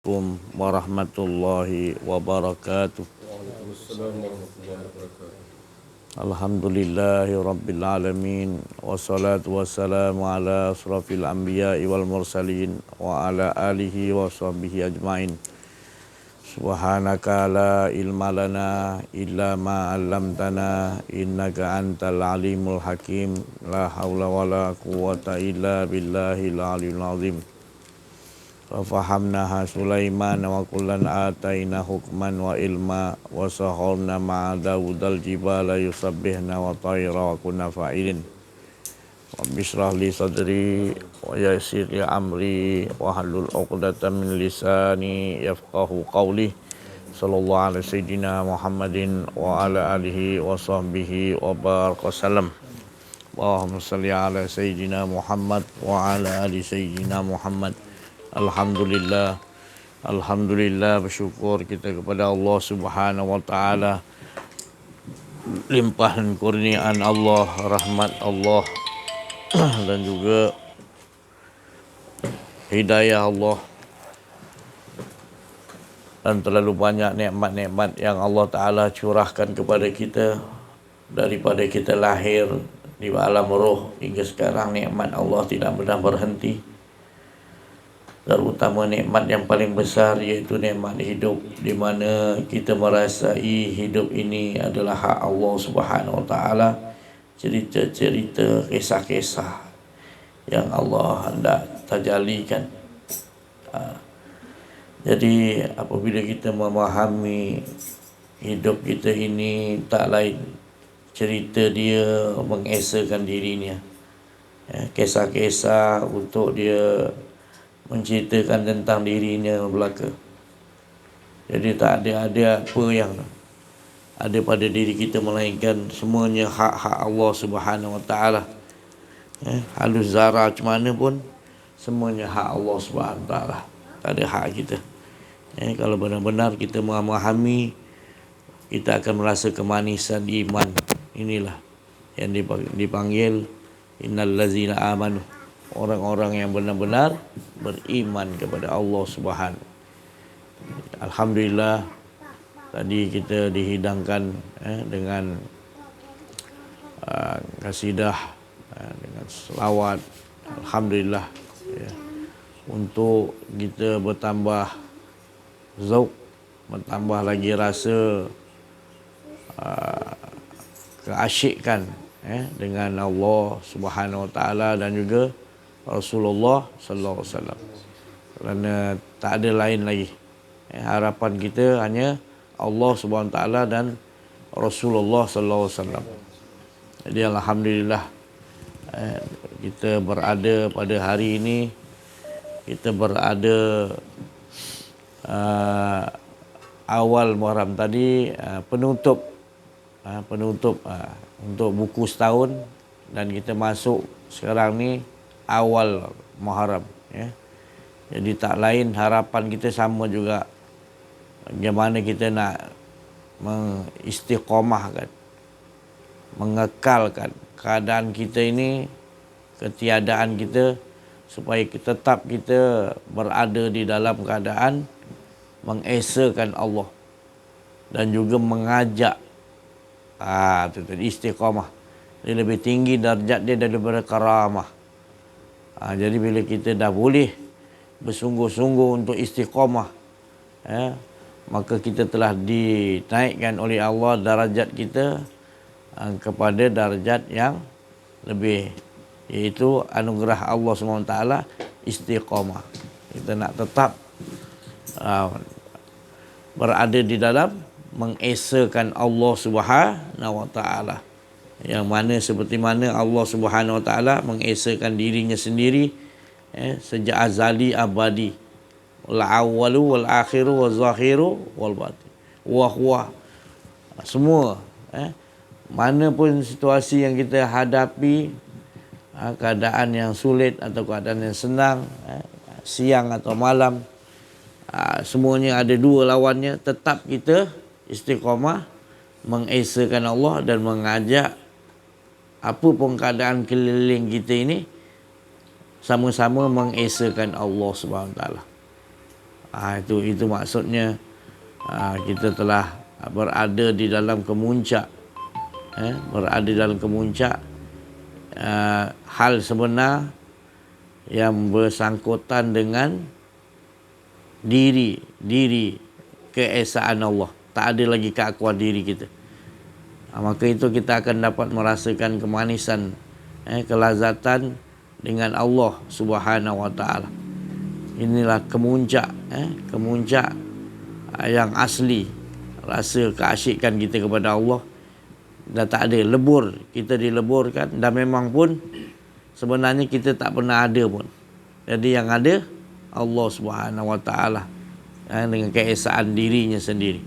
Assalamualaikum warahmatullahi wabarakatuh. Waalaikumsalam warahmatullahi wabarakatuh. Alhamdulillahi rabbil alamin. Wassalatu wassalamu ala asrafil anbiya'i wal mursalin wa ala alihi wa sahbihi ajmain. Subhanaka la ilma lana illa ma 'allamtana innaka antal alimul hakim. La haula wala quwwata illa billahil aliyyil azim. Fafahamnaha Sulaiman wa kullan ataina hukman wa ilma wa saharna ma'a Dawudal jibala yusabbihna wa tayra wa kunna fa'ilin. Rabbi shrah li sadri wa yassir li amri wa halul 'uqdatam min lisani yafqahu qawli. Sallallahu alaihi sayyidina Muhammadin wa ala alihi wa sahbihi wa baraka sallam. Allahumma salli ala sayyidina Muhammad wa ala ali sayyidina Muhammad. Alhamdulillah, Alhamdulillah, bersyukur kita kepada Allah Subhanahu wa taala, limpahan kurniaan Allah, rahmat Allah dan juga hidayah Allah, dan terlalu banyak nikmat-nikmat yang Allah taala curahkan kepada kita daripada kita lahir di alam roh hingga sekarang. Nikmat Allah tidak pernah berhenti. Terutama nikmat yang paling besar iaitu nikmat hidup, di mana kita merasai hidup ini adalah hak Allah Subhanahu wa taala. Cerita-cerita, kisah-kisah yang Allah hendak tajalikan. Jadi apabila kita memahami hidup kita ini tak lain cerita dia mengesakan dirinya, kisah-kisah untuk dia menceritakan tentang dirinya belaka. Jadi tak ada apa yang ada pada diri kita melainkan semuanya hak-hak Allah Subhanahu wa taala. Halus zarah macam mana pun semuanya hak Allah Subhanahu wa taala. Tak ada hak kita. Kalau benar-benar kita memahami, kita akan merasa kemanisan iman. Inilah yang dipanggil innal ladzina amanu, orang-orang yang benar-benar beriman kepada Allah Subhanahu. Alhamdulillah, tadi kita dihidangkan dengan kasidah, dengan selawat. Alhamdulillah, untuk kita bertambah zauq, bertambah lagi rasa keasyikan dengan Allah Subhanahu wa taala dan juga Rasulullah sallallahu alaihi wasallam. Kerana tak ada lain lagi. Harapan kita hanya Allah Subhanahu wa taala dan Rasulullah sallallahu alaihi wasallam. Jadi alhamdulillah, kita berada pada hari ini, kita berada awal Muharram tadi, penutup untuk buku setahun, dan kita masuk sekarang ni awal Muharram, Jadi tak lain harapan kita sama juga, bagaimana kita nak mengistiqamahkan, mengekalkan keadaan kita ini, ketiadaan kita, supaya kita tetap berada di dalam keadaan mengesakan Allah dan juga mengajak. Itu tadi istiqamah. Dia lebih tinggi darjat dia daripada karamah. Jadi bila kita dah boleh bersungguh-sungguh untuk istiqamah, maka kita telah dinaikkan oleh Allah darjat kita kepada darjat yang lebih, iaitu anugerah Allah SWT istiqamah. Kita nak tetap berada di dalam mengesakan Allah Subhanahu wa taala, yang mana seperti mana Allah Subhanahu wa taala mengesakan dirinya sendiri sejak azali abadi, wal awwalu wal akhiru wal zahiru wal batin wa huwa. Semua mana pun situasi yang kita hadapi, keadaan yang sulit atau keadaan yang senang, siang atau malam, semuanya ada dua lawannya. Tetap kita istiqamah mengesakan Allah dan mengajak apa pun keadaan keliling kita ini, sama-sama mengesakan Allah Subhanahu Wa Taala. Itu maksudnya kita telah berada di dalam kemuncak, berada dalam kemuncak hal sebenar yang bersangkutan dengan diri keesaan Allah. Tak ada lagi keakuan diri kita. Maka itu kita akan dapat merasakan kemanisan, kelazatan dengan Allah Subhanahu wa taala. Inilah kemuncak yang asli rasa keasyikan kita kepada Allah. Dah tak ada, lebur, kita dileburkan, dan memang pun sebenarnya kita tak pernah ada pun. Jadi yang ada Allah Subhanahu wa taala dengan keesaan dirinya sendiri.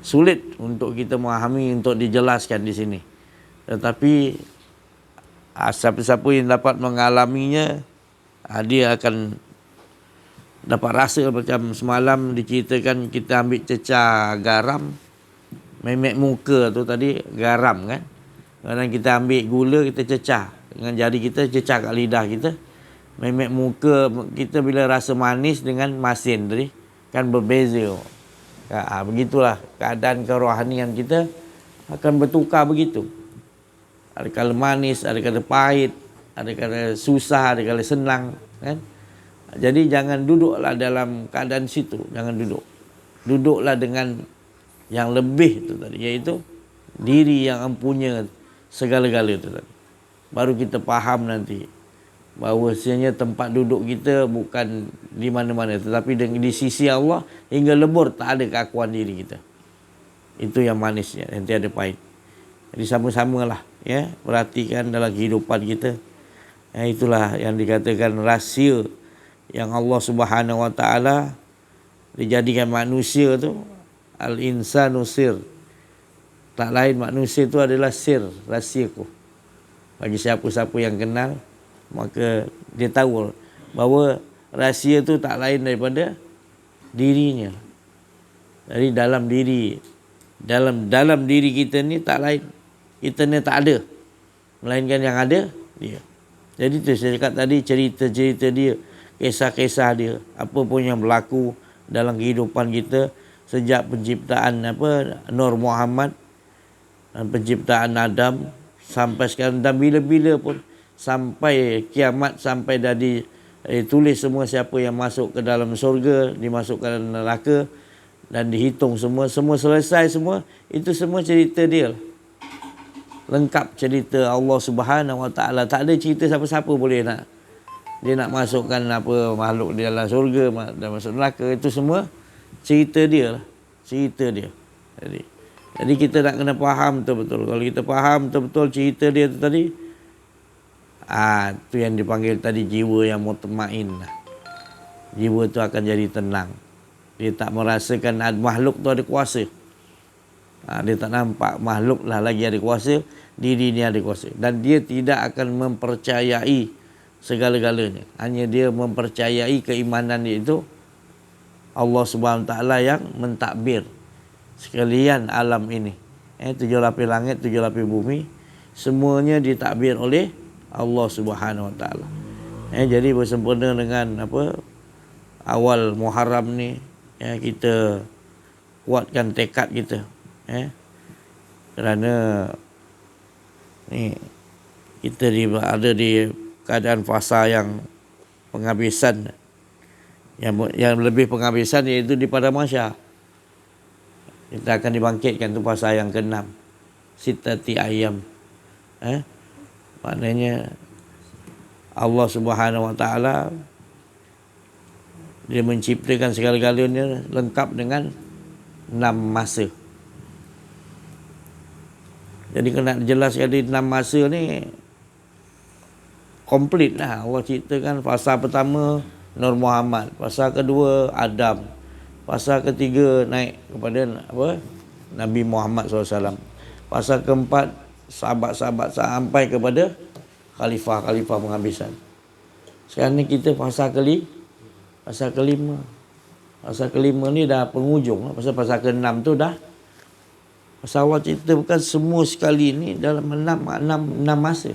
Sulit untuk kita memahami, untuk dijelaskan di sini. Tetapi siapa-siapa yang dapat mengalaminya, dia akan dapat rasa. Macam semalam diceritakan kita ambil cecah garam, memek muka tu tadi garam kan. Kadang kita ambil gula, kita cecah dengan jari kita, cecah kat lidah kita. Memek muka kita bila rasa manis dengan masin tadi kan berbeza. Begitulah keadaan kerohanian kita akan bertukar begitu. Ada kala manis, ada kala pahit, ada kala susah, ada kala senang kan. Jadi jangan duduklah dalam keadaan situ, jangan duduk. Duduklah dengan yang lebih tu tadi, iaitu diri yang empunya segala-gala tu tadi. Baru kita faham nanti bahawasanya tempat duduk kita bukan di mana-mana, tetapi di sisi Allah hingga lebur tak ada keakuan diri kita. Itu yang manisnya, nanti ada pahit. Jadi sama-samalah perhatikan dalam kehidupan kita. Itulah yang dikatakan rahsia yang Allah Subhanahu wa taala dijadikan manusia tu, al-insanu sir. Tak lain manusia tu adalah sir, rahsiaku. Bagi siapa-siapa yang kenal, maka dia tahu bahawa rahsia tu tak lain daripada dirinya. Jadi dalam diri kita ni tak lain. Kita ni tak ada, melainkan yang ada dia. Jadi tu saya cakap tadi, cerita-cerita dia, kisah-kisah dia, apa pun yang berlaku dalam kehidupan kita sejak penciptaan Nur Muhammad, penciptaan Adam sampai sekarang, dan bila-bila pun sampai kiamat, sampai dah ditulis semua siapa yang masuk ke dalam surga, dimasukkan ke neraka, dan dihitung semua selesai semua. Itu semua cerita dia lah. Lengkap cerita Allah Subhanahu wa taala. Tak ada cerita siapa-siapa boleh dia nak masukkan makhluk di dalam surga dan masuk neraka. Itu semua cerita dia lah. Cerita dia. Jadi kita nak kena faham betul-betul. Kalau kita faham betul-betul cerita dia tu tadi, tu yang dipanggil tadi jiwa yang mutmain. Jiwa tu akan jadi tenang. Dia tak merasakan makhluk tu ada kuasa. Dia tak nampak makhluk lah lagi ada kuasa, diri ni ada kuasa. Dan dia tidak akan mempercayai segala-galanya. Hanya dia mempercayai keimanan dia itu Allah Subhanahu Wa Taala yang mentadbir sekalian alam ini. 7 lapis langit, 7 lapis bumi, semuanya ditadbir oleh Allah Subhanahu Wa Taala. Jadi bersempena dengan awal Muharram ni, kita kuatkan tekad kita. Kerana ni kita ada di keadaan fasa yang penghabisan, yang lebih penghabisan, iaitu di pada mahsyar. Kita akan dibangkitkan tu fasa yang ke-6, sitati ayam. Maknanya Allah Subhanahu Wa Taala dia menciptakan segala-galanya lengkap dengan 6 masa. Jadi kena jelaskan di 6 masa ni komplit lah. Allah ciptakan fasa pertama Nur Muhammad, fasa kedua Adam, fasa ketiga naik kepada Nabi Muhammad SAW, fasa keempat sahabat-sahabat sampai kepada khalifah-khalifah penghabisan. Sekarang ni kita fasa kelima. Fasa kelima ni dah penghujung. Fasa ke-6 tu dah. Pasal Allah ceritakan semua sekali ni dalam 6 masa.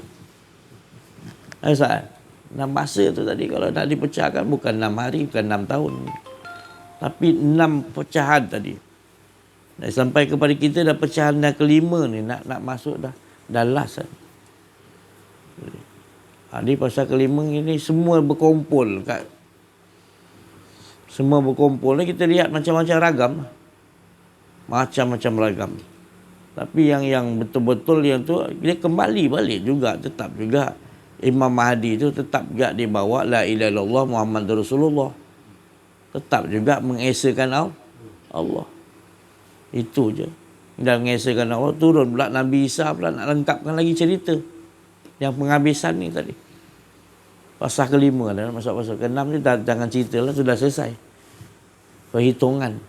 6 masa tu tadi kalau nak dipecahkan bukan 6 hari, bukan 6 tahun. Tapi 6 pecahan tadi. Dan sampai kepada kita dah pecahan yang kelima ni, nak masuk dah last kan. Ni pasal kelima ini semua berkumpul kat. Semua berkumpul ni kita lihat macam-macam ragam. Macam-macam ragam. Tapi yang betul-betul yang tu, dia kembali balik juga, tetap juga. Imam Mahdi tu tetap juga dia bawa la ilaha illallah Muhammadur Rasulullah. Tetap juga mengesakan Allah. Itu je. Dan mengesakan Allah, turun pula Nabi Isa pula nak lengkapkan lagi cerita. Yang penghabisan ni tadi. Pasal kelima dah, masuk pasal keenam ni jangan cerita lah, sudah selesai. Perhitungan.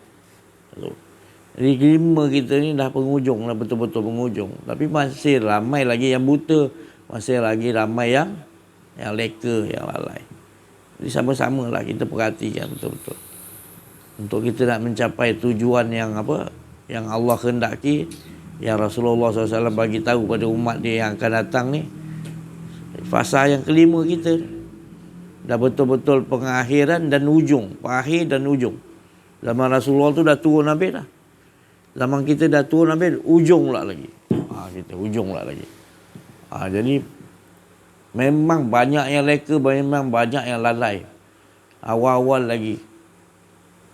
Jadi kelima kita ni dah penghujung lah, betul-betul penghujung. Tapi masih ramai lagi yang buta. Masih lagi ramai yang leka, yang lalai. Jadi sama-sama lah kita perhatikan betul-betul. Untuk kita nak mencapai tujuan yang yang Allah kehendaki, yang Rasulullah SAW bagi tahu pada umat dia yang akan datang ni, fasa yang kelima kita dah betul-betul pengakhiran dan ujung, akhir dan ujung. Zaman Rasulullah tu dah turun habis dah. Zaman kita dah turun habis, ujung pula lagi. Kita ujung pula lagi. Jadi memang banyak yang leka, memang banyak yang lalai. Awal-awal lagi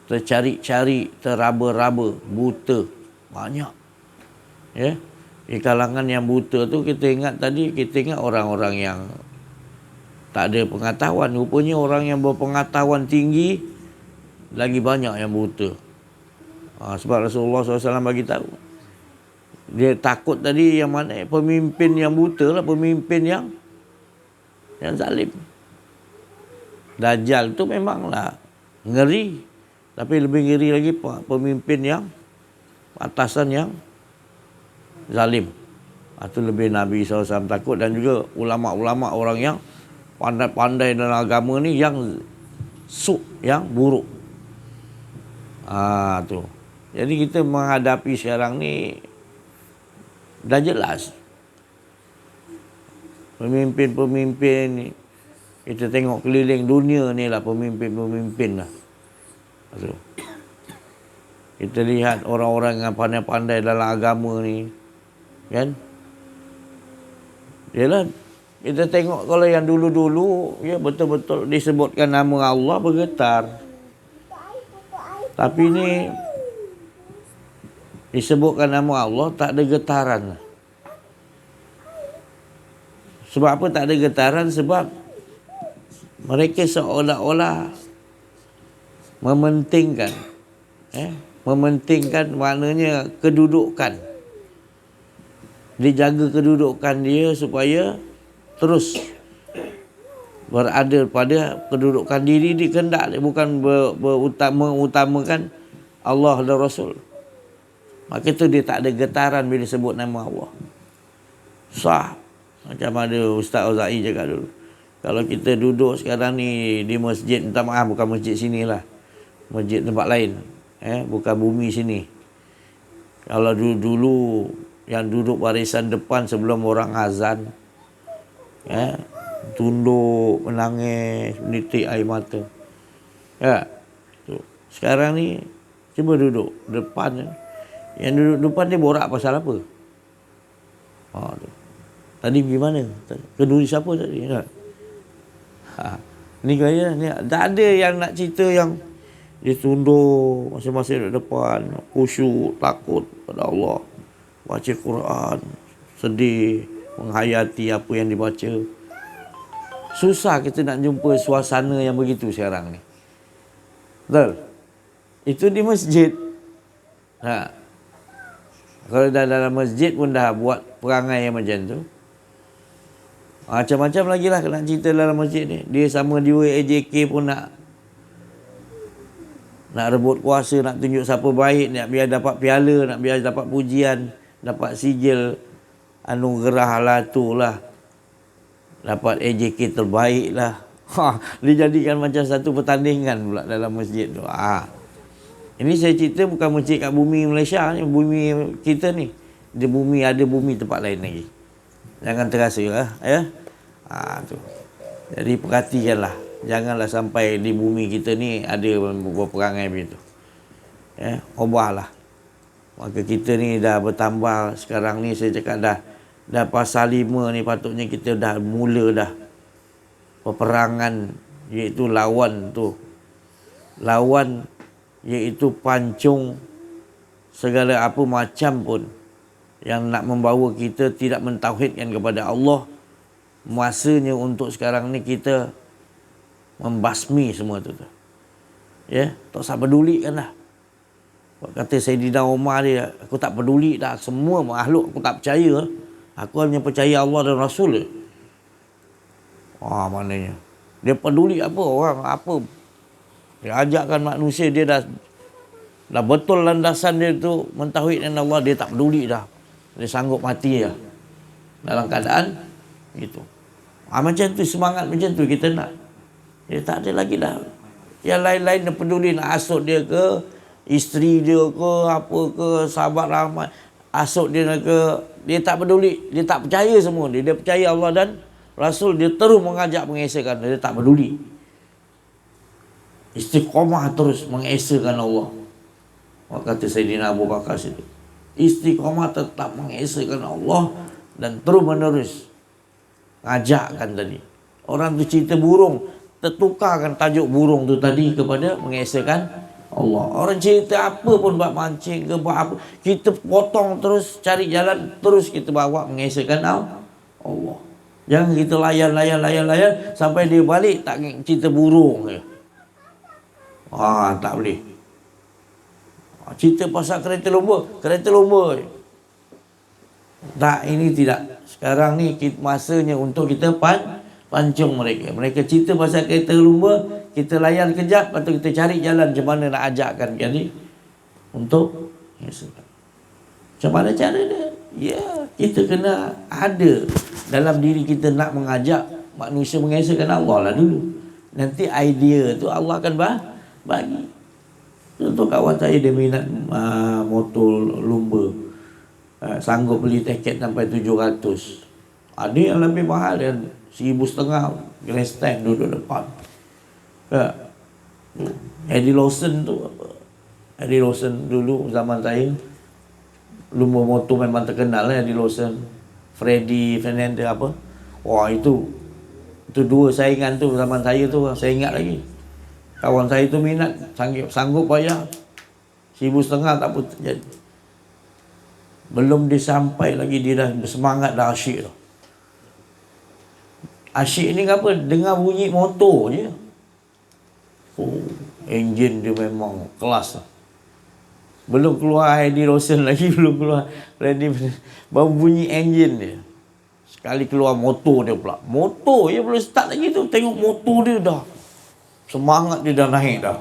tercari-cari, teraba-raba, buta. Banyak. Ya. Di kalangan yang buta tu kita ingat orang-orang yang tak ada pengetahuan. Rupanya orang yang berpengetahuan tinggi lagi banyak yang buta. Sebab Rasulullah SAW bagi tahu. Dia takut tadi yang mana? Pemimpin yang buta lah, pemimpin yang zalim. Dajjal tu memanglah ngeri. Tapi lebih ngeri lagi pemimpin yang atasan yang zalim. Itu lebih Nabi SAW takut. Dan juga ulama-ulama, orang yang pandai-pandai dalam agama ni yang yang buruk. Tu. Jadi kita menghadapi sekarang ni dah jelas. Pemimpin-pemimpin ni, kita tengok keliling dunia ni lah pemimpin-pemimpin lah. Tu. Kita lihat orang-orang yang pandai-pandai dalam agama ni, kan? Yalah, kita tengok kalau yang dulu-dulu, ya betul-betul disebutkan nama Allah bergetar. Tapi ni disebutkan nama Allah tak ada getaran. Sebab apa tak ada getaran? Sebab mereka seolah-olah mementingkan maknanya kedudukan. Dia jaga kedudukan dia supaya terus berada pada kedudukan diri dia, kehendak dia, bukan mengutamakan Allah dan Rasul. Maka itu dia tak ada getaran bila sebut nama Allah. Sah. Macam ada Ustaz Ozai cakap dulu. Kalau kita duduk sekarang ni di masjid, minta maaf bukan masjid sini lah, masjid tempat lain, bukan bumi sini. Kalau dulu yang duduk barisan depan sebelum orang azan, tunduk, menangis, menitik air mata. Sekarang ni cuba duduk depan. Yang duduk depan dia borak pasal apa? Tadi pergi mana? Keduri siapa tadi? Ni gaya ni. Tak ada yang nak cerita yang dia tunduk masing-masing duduk depan, khusyuk, takut pada Allah, baca Quran, sedih, menghayati apa yang dibaca. Susah kita nak jumpa suasana yang begitu sekarang ni. Betul? Itu di masjid. Kalau dah dalam masjid pun dah buat perangai yang macam tu. Macam-macam lagi lah nak cerita dalam masjid ni. Dia sama dia AJK pun nak rebut kuasa, nak tunjuk siapa baik, nak biar dapat piala, nak biar dapat pujian, dapat sijil anugerah lah tu lah. Dapat AJK terbaik lah. Dijadikan macam satu pertandingan pula dalam masjid tu. Ini saya cerita bukan masjid kat bumi Malaysia ni, bumi kita ni. Ada bumi tempat lain lagi. Jangan terasa lah, ya. Tu. Jadi perhatikanlah. Janganlah sampai di bumi kita ni ada berperangai begitu. ubahlah. Maka kita ni dah bertambah sekarang ni, saya cakap dah pasal 5 ni patutnya kita dah mula dah peperangan, iaitu lawan iaitu pancung segala apa macam pun yang nak membawa kita tidak mentauhidkan kepada Allah. Masanya untuk sekarang ni kita membasmi semua tu. Tak usah pedulikan dah. Kata Sayyidina Umar dia, aku tak peduli dah semua makhluk, aku tak percaya. Aku hanya percaya Allah dan Rasul. Maknanya dia peduli apa orang apa. Dia ajakkan manusia, dia dah betul landasan dia tu mentauhidkan Allah, dia tak peduli dah. Dia sanggup mati lah dalam keadaan gitu. Macam tu, semangat macam tu kita nak. Dia tak ada lagi dah. Yang lain-lain dia peduli nak asut dia ke, isteri dia ke, apa ke, sahabat ramai, asut dia ke, dia tak peduli, dia tak percaya semua. Dia percaya Allah dan Rasul, dia terus mengajak mengesahkan, dia tak peduli. Istiqamah terus mengesahkan Allah. Kata Sayyidina Abu Bakar situ, istiqamah tetap mengesahkan Allah dan terus menerus ngajakkan tadi. Orang tu cerita burung, tertukarkan tajuk burung tu tadi kepada mengesahkan Allah. Orang cerita apa pun, buat mancing ke, buat apa, kita potong terus, cari jalan terus kita bawa mengesahkan Allah. Jangan kita layan sampai dia balik tak cerita burung je. Tak boleh. Cerita pasal kereta lomba je. Tak, ini tidak. Sekarang ni masanya untuk kita pancung mereka. Mereka cerita pasal kereta lomba, kita layan kejap, lepas tu kita cari jalan macam mana nak ajakkan jadi untuk macam mana cara dia. Kita kena ada dalam diri kita nak mengajak manusia mengesahkan Allah lah dulu. Nanti idea tu Allah akan bagi. Contoh kawan saya, dia minat motor lumba, sanggup beli tiket sampai 700. Ada yang lebih mahal, yang 1,500 grandstand duduk depan. Eddie Lawson tu apa? Eddie Lawson dulu zaman saya, lumba motor memang terkenal lah, Eddie Lawson, Freddy Fernandez apa. Itu dua saingan tu zaman saya tu, saya ingat lagi. Kawan saya tu minat, sanggup bayar 1,500 tak apa jadi. Belum disampai lagi dia dah bersemangat, dah asyik tu. Asyik ni apa? Dengar bunyi motor je. Enjin dia memang kelas. Belum keluar Eddie Lawson lagi, belum keluar Randy, baru bunyi enjin dia. Sekali keluar motor dia pula. Motor je belum start lagi tu, tengok motor dia dah. Semangat dia dah naik dah.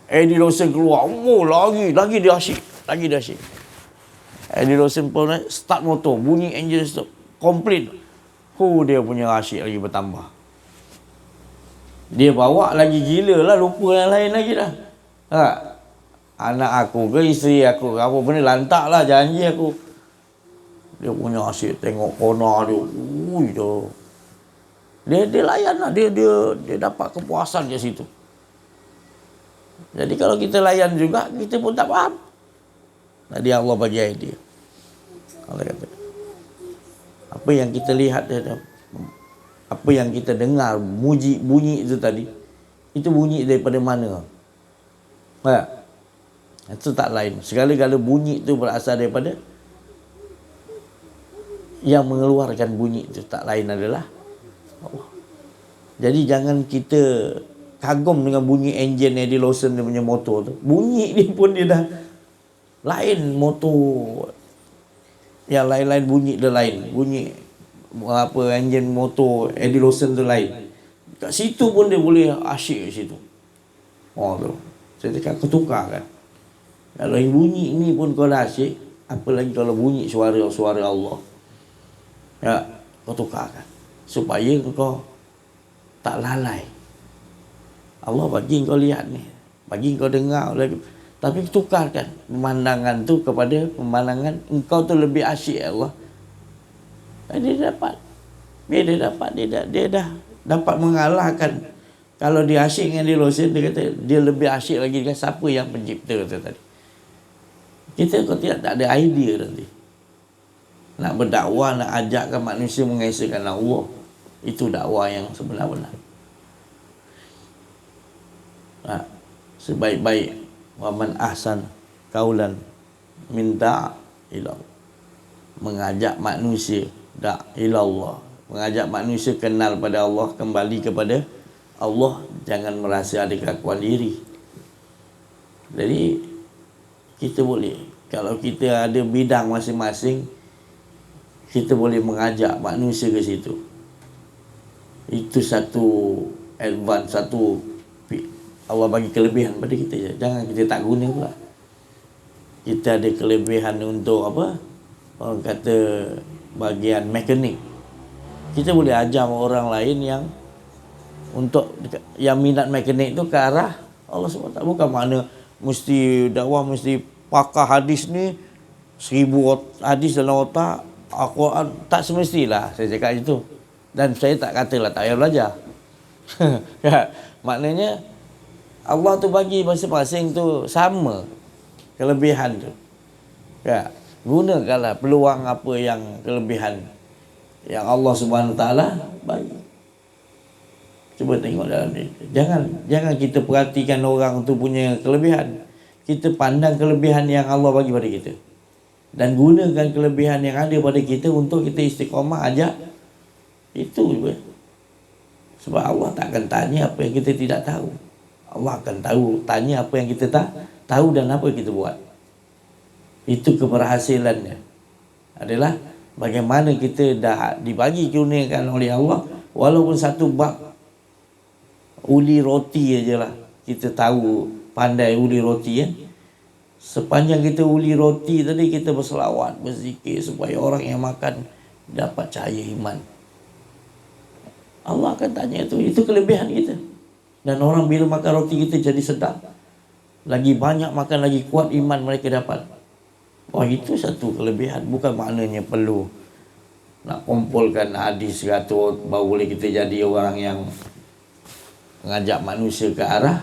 Eddie Lawson keluar, lagi dia asyik. Eddie Lawson pun start motor, bunyi enjin stop, complete. Dia punya asyik lagi bertambah. Dia bawa lagi gila lah, lupa yang lain lagi dah. Anak aku ke, isteri aku ke, apa benda, lantak lah janji aku. Dia punya asyik tengok corner dia. Dia layan lah, dia dapat kepuasan kat situ. Jadi kalau kita layan juga, kita pun tak faham. Tadi Allah bagi idea. Allah kata, apa yang kita lihat, apa yang kita dengar, bunyi itu tadi, itu bunyi daripada mana? Itu tak lain. Segala-gala bunyi itu berasal daripada, yang mengeluarkan bunyi itu tak lain adalah Allah. Jadi jangan kita kagum dengan bunyi enjin Eddie Lawson dia punya motor tu. Bunyi dia pun dia dah lain motor. Yang lain-lain bunyi dia lain. Bunyi apa enjin motor Eddie Lawson tu lain. Kat situ pun dia boleh asyik kat situ. Tu. Saya cakap kau tukar kan. Kalau yang bunyi ni pun kau dah asyik, apalagi kalau bunyi suara Allah. Kau tukarkan supaya kau tak lalai. Allah bagi kau lihat ni, bagi kau dengar lagi, tapi tukarkan pemandangan tu kepada pemandangan engkau tu lebih asyik Allah. Dia dah dapat, dia dah dapat mengalahkan Kalau dia asyik dengan diri sendiri, dia kata dia lebih asyik lagi dengan siapa yang pencipta tu tadi. Kita kalau tidak tak ada idea nanti. Nak berdakwah, nak ajakkan manusia mengesahkan Allah, itu dakwah yang sebenar-benar. Sebaik-baik waman ahsan kaulan minta ila, mengajak manusia ilallah, mengajak manusia kenal pada Allah, kembali kepada Allah, jangan merasa ada keakuan diri. Jadi kita boleh, kalau kita ada bidang masing-masing, kita boleh mengajak manusia ke situ. Itu satu advance, satu Allah bagi kelebihan pada kita je. Jangan kita tak guna pula. Kita ada kelebihan untuk apa? Orang kata bahagian mekanik. Kita boleh ajar orang lain yang untuk yang minat mekanik tu ke arah Allah SWT. Bukan makna mesti dakwah, mesti pakar hadis ni 1000 hadis dalam otak, Al-Quran. Tak semestilah saya cakap itu. Dan saya tak katalah tak payah belajar. Maknanya Allah tu bagi masing-masing tu sama kelebihan tu. Gunakanlah peluang apa yang kelebihan yang Allah Subhanahu Taala bagi. Cuba tengok dalam ni. Jangan kita perhatikan orang tu punya kelebihan. Kita pandang kelebihan yang Allah bagi pada kita. Dan gunakan kelebihan yang ada pada kita untuk kita istiqamah ajak. Itu je. Sebab Allah tak akan tanya apa yang kita tidak tahu. Allah akan tanya apa yang kita tak tahu dan apa yang kita buat. Itu keberhasilannya. Adalah bagaimana kita dah dibagi kurniakan oleh Allah, walaupun satu bab uli roti aja lah. Kita tahu pandai uli roti kan. Sepanjang kita uli roti tadi, kita berselawat, berzikir supaya orang yang makan dapat cahaya iman. Allah akan tanya itu. Itu kelebihan kita. Dan orang bila makan roti kita jadi sedap, lagi banyak makan, lagi kuat iman mereka dapat. Oh, itu satu kelebihan. Bukan maknanya perlu nak kumpulkan hadis 100 baru boleh kita jadi orang yang mengajak manusia ke arah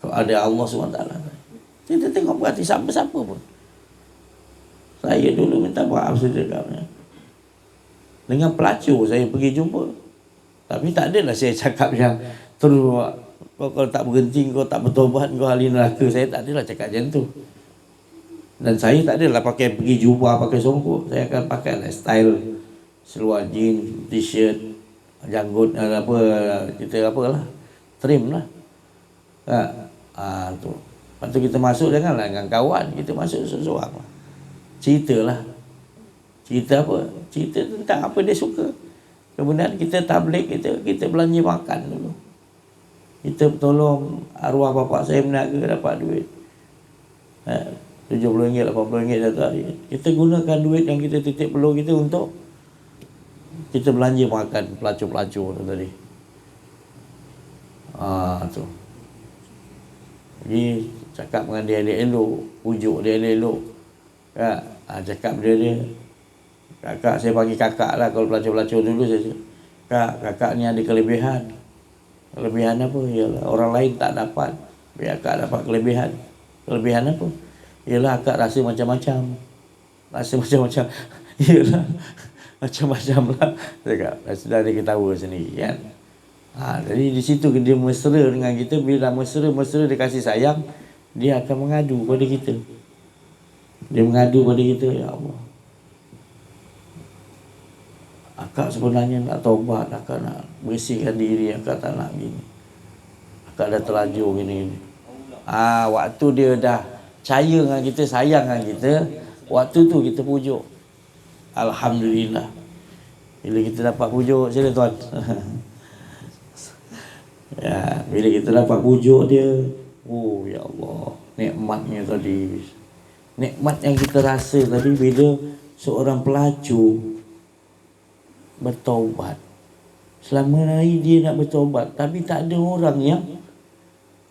kalau ada Allah SWT. Kita tengok berarti siapa-siapa pun. Saya dulu minta maaf sedekahnya dengan pelacur saya pergi jumpa. Tapi tak adalah saya cakap yang terus kau kalau tak berhenti, kau tak bertobat, kau ahli neraka. Saya tak adalah cakap macam tu. Dan saya tak adalah pakai pergi jubah, pakai songkok. Saya akan pakai style seluar jeans, t-shirt, janggut, apa kita apalah, trim lah. Tu. Lepas tu kita masuk, janganlah dengan kawan, kita masuk seorang lah. Ceritalah. Cerita apa? Cerita tentang apa dia suka. Kemudian kita tabligh, kita belanja makan dulu. Kita tolong arwah bapak saya berniaga dapat duit. RM70, RM80 satu hari. Kita gunakan duit yang kita titip peluh kita untuk kita belanja makan pelacur-pelacur tu tadi. Tu. Jadi cakap dengan dia elok-elok, pujuk dia elok-elok. Cakap dia kakak, saya panggil kakak lah kalau pelacur-pelacur dulu saya cakap, kakak ni ada kelebihan. Kelebihan apa? Yalah, orang lain tak dapat, biar akak dapat kelebihan. Kelebihan apa? Yalah, akak rasa macam-macam. Rasa macam-macam. Yalah, macam-macam lah. Cakap, sudah dia ketawa sendiri kan. Jadi di situ dia mesra dengan kita. Bila mesra dia kasih sayang, dia akan mengadu pada kita. Dia mengadu pada kita, ya Allah, akak sebenarnya nak taubat, akak nak bersihkan diri, akak tak nak gini, akak dah terlanjur gini. Waktu dia dah percaya dengan kita, sayang dengan kita, waktu tu kita pujuk. Alhamdulillah. Bila kita dapat pujuk, sila tuan. Bila kita dapat pujuk dia, oh ya Allah, nikmatnya tadi. Nikmat yang kita rasa tadi bila seorang pelacur bertaubat. Selama hari dia nak bertaubat, tapi tak ada orang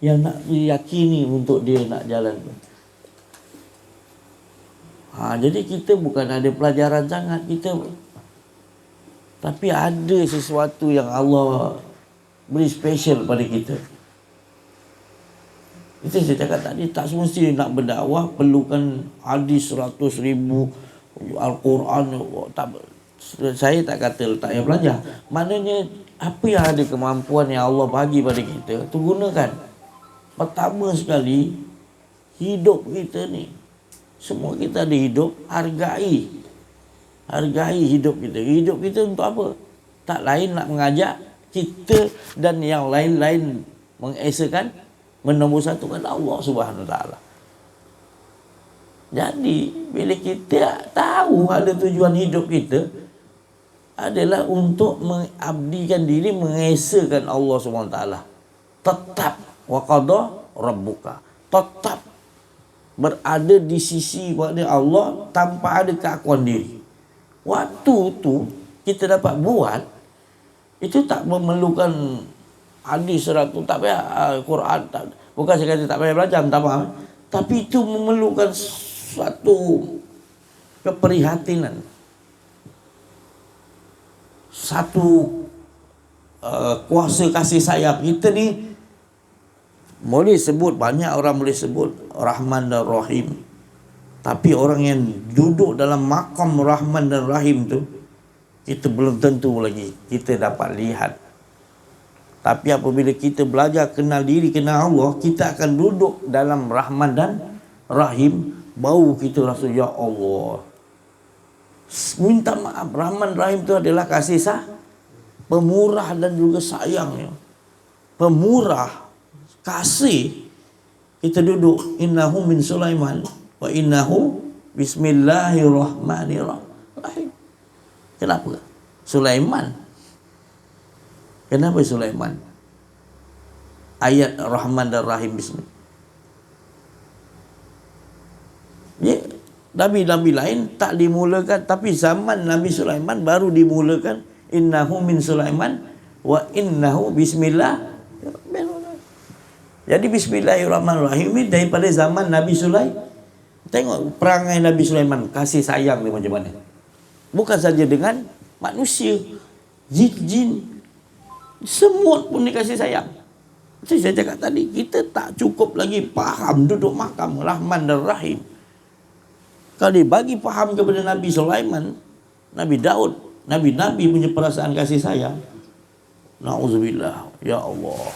yang nak diyakini untuk dia nak jalan. Jadi kita bukan ada pelajaran sangat kita, tapi ada sesuatu yang Allah beri special pada kita. Itu saya cakap tadi, tak semestinya nak berdakwah perlukan hadis 100,000 Al-Quran. Saya tak kata letak yang belajar. Maknanya apa yang ada kemampuan yang Allah bagi pada kita, tu gunakan. Pertama sekali, hidup kita ni, semua kita ada hidup, hargai hidup kita. Hidup kita untuk apa? Tak lain nak mengajak kita dan yang lain-lain mengesakan, menombor satukan Allah Subhanahu Wa Taala. Jadi bila kita tahu ada tujuan hidup kita adalah untuk mengabdikan diri, mengesakan Allah Subhanahu Wa Taala. Tetap wa qada rabbuka, tetap berada di sisi pada Allah tanpa ada keakuan diri. Waktu tu kita dapat buat, itu tak memerlukan hadis 100, tak payah Quran, tak, bukan saya kata tak payah belajar, tak faham, tapi itu memerlukan suatu keprihatinan, satu kuasa kasih sayang. Kita ni boleh sebut, banyak orang boleh sebut Rahman dan Rahim, tapi orang yang duduk dalam makam Rahman dan Rahim tu, kita belum tentu lagi kita dapat lihat. Tapi apabila kita belajar kenal diri, kenal Allah, kita akan duduk dalam Rahman dan Rahim, bau kita rasa, ya Allah, minta maaf. Rahman Rahim itu adalah kasih pemurah dan juga sayangnya. Pemurah, kasih. Kita duduk, innahu min Sulaiman wa innahu bismillahirrahmanirrahim. Kenapa Sulaiman? Kenapa Sulaiman? Ayat Rahman dan Rahim bismillah. Ya, Nabi-Nabi lain tak dimulakan, tapi zaman Nabi Sulaiman baru dimulakan innahu min Sulaiman wa innahu bismillah. Jadi bismillahirrahmanirrahim ni daripada zaman Nabi Sulaiman. Tengok perangai Nabi Sulaiman, kasih sayang dia macam mana. Bukan saja dengan manusia, jin, semut pun dikasih sayang. Macam saya cakap tadi, kita tak cukup lagi faham duduk makam Rahman dan Rahim. Kalau dibagi faham kepada Nabi Sulaiman, Nabi Daud, Nabi-Nabi punya perasaan kasih sayang, na'udzubillah, ya Allah,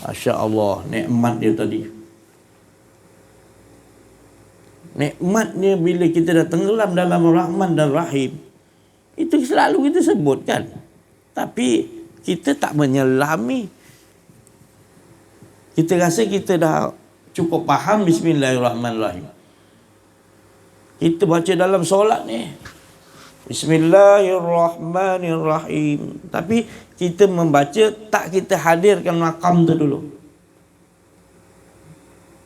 Masya Allah, nikmat dia tadi. Nikmatnya bila kita dah tenggelam dalam Rahman dan Rahim, itu selalu kita sebutkan, tapi kita tak menyelami. Kita rasa kita dah cukup faham bismillahirrahmanirrahim. Kita baca dalam solat ni, bismillahirrahmanirrahim, tapi kita membaca tak kita hadirkan makam tu dulu.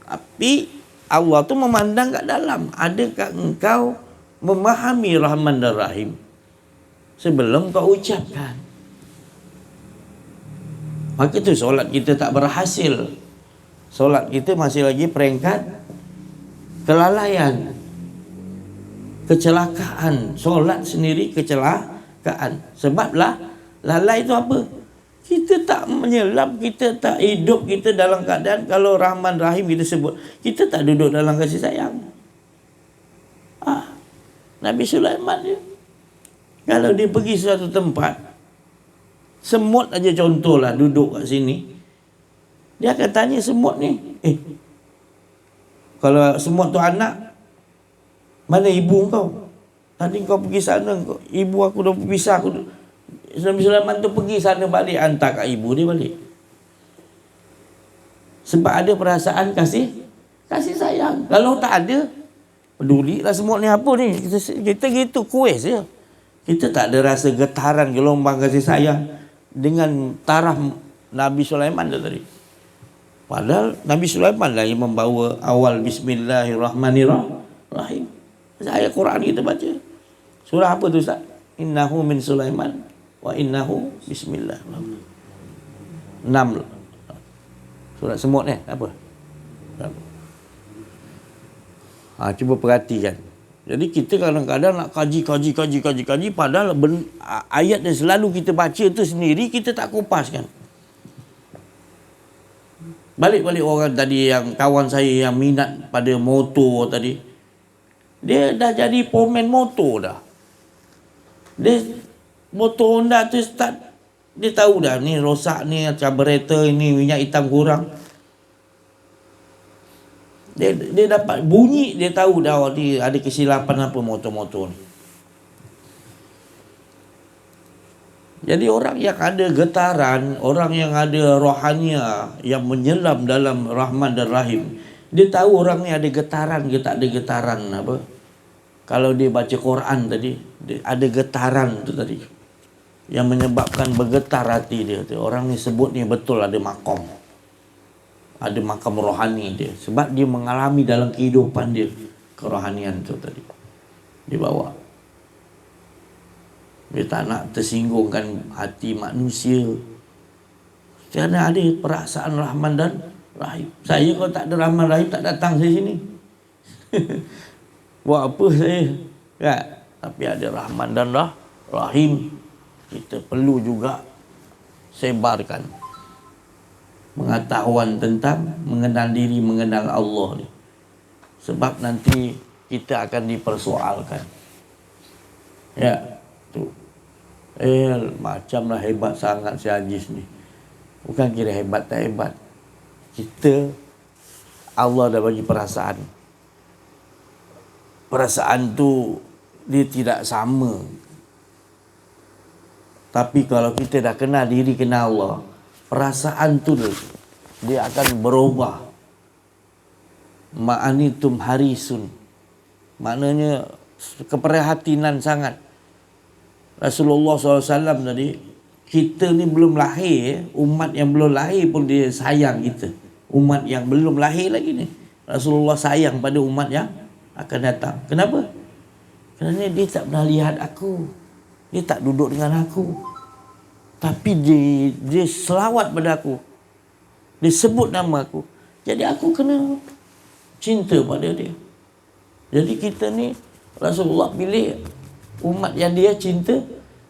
Tapi Allah tu memandang kat dalam, adakah engkau memahami Rahman dan Rahim sebelum kau ucapkan? Maka tu solat kita tak berhasil. Solat kita masih lagi peringkat kelalaian, kecelakaan. Solat sendiri kecelakaan. Sebablah lalai itu apa? Kita tak menyelam, kita tak hidup kita dalam keadaan kalau Rahman Rahim kita sebut, kita tak duduk dalam kasih sayang. Nabi Sulaiman dia, kalau dia pergi suatu tempat, semut aja contohlah duduk kat sini, dia akan tanya semut ni, kalau semut tu anak, mana ibu kau? Tadi kau pergi sana, ibu aku dah berpisah. Nabi Sulaiman tu pergi sana balik, hantar kat ibu dia balik. Sebab ada perasaan kasih sayang. Kalau tak ada, pedulilah semut ni apa ni, kita gitu kuis je. Kita tak ada rasa getaran gelombang kasih sayang dengan taraf Nabi Sulaiman tu tadi. Padahal Nabi Sulaiman lah yang membawa awal bismillahirrahmanirrahim. Ayat Quran kita baca. Surah apa tu Ustaz? Innahu min Sulaiman wa innahu bismillah. 6. Surat semut ni apa? Cuba perhatikan. Jadi kita kadang-kadang nak kaji padahal ayat yang selalu kita baca tu sendiri kita tak kupaskan. Balik-balik orang tadi yang kawan saya yang minat pada motor tadi. Dia dah jadi pomen motor dah. Dia motor Honda tu start, dia tahu dah ni rosak ni, carburetor ini minyak hitam kurang. Dia dapat bunyi, dia tahu dah ni ada kesilapan apa motor-motor ni. Jadi orang yang ada getaran, orang yang ada rohania yang menyelam dalam Rahman dan Rahim, dia tahu orang ni ada getaran ke tak ada getaran apa. Kalau dia baca Quran tadi, dia ada getaran tu tadi yang menyebabkan bergetar hati dia tu. Orang ni sebut ni betul ada makam. Ada makam rohani dia. Sebab dia mengalami dalam kehidupan dia kerohanian tu tadi. Dia bawa. Dia tak nak tersinggungkan hati manusia. Kerana ada perasaan Rahman dan Rahim. Saya kalau tak ada Rahman Rahim tak datang saya sini. Buat apa saya? Kan? Tapi ada Rahman dan Rahim. Kita perlu juga sebarkan pengetahuan tentang mengenal diri, mengenal Allah ni. Sebab nanti kita akan dipersoalkan. Ya, tu. Macamlah hebat sangat si Hajiz ni. Bukan kira hebat tak hebat. Kita, Allah dah bagi perasaan. Perasaan tu dia tidak sama. Tapi kalau kita dah kenal diri, kenal Allah, perasaan tu dia akan berubah. Ma'anitum harisun. Maknanya keprihatinan sangat. Rasulullah SAW tadi, kita ni belum lahir, umat yang belum lahir pun dia sayang kita. Umat yang belum lahir lagi ni, Rasulullah sayang pada umat yang akan datang. Kenapa? Kerana dia tak pernah lihat aku, dia tak duduk dengan aku, tapi dia selawat pada aku, dia sebut nama aku. Jadi aku kena cinta pada dia. Jadi kita ni Rasulullah pilih umat yang dia cinta.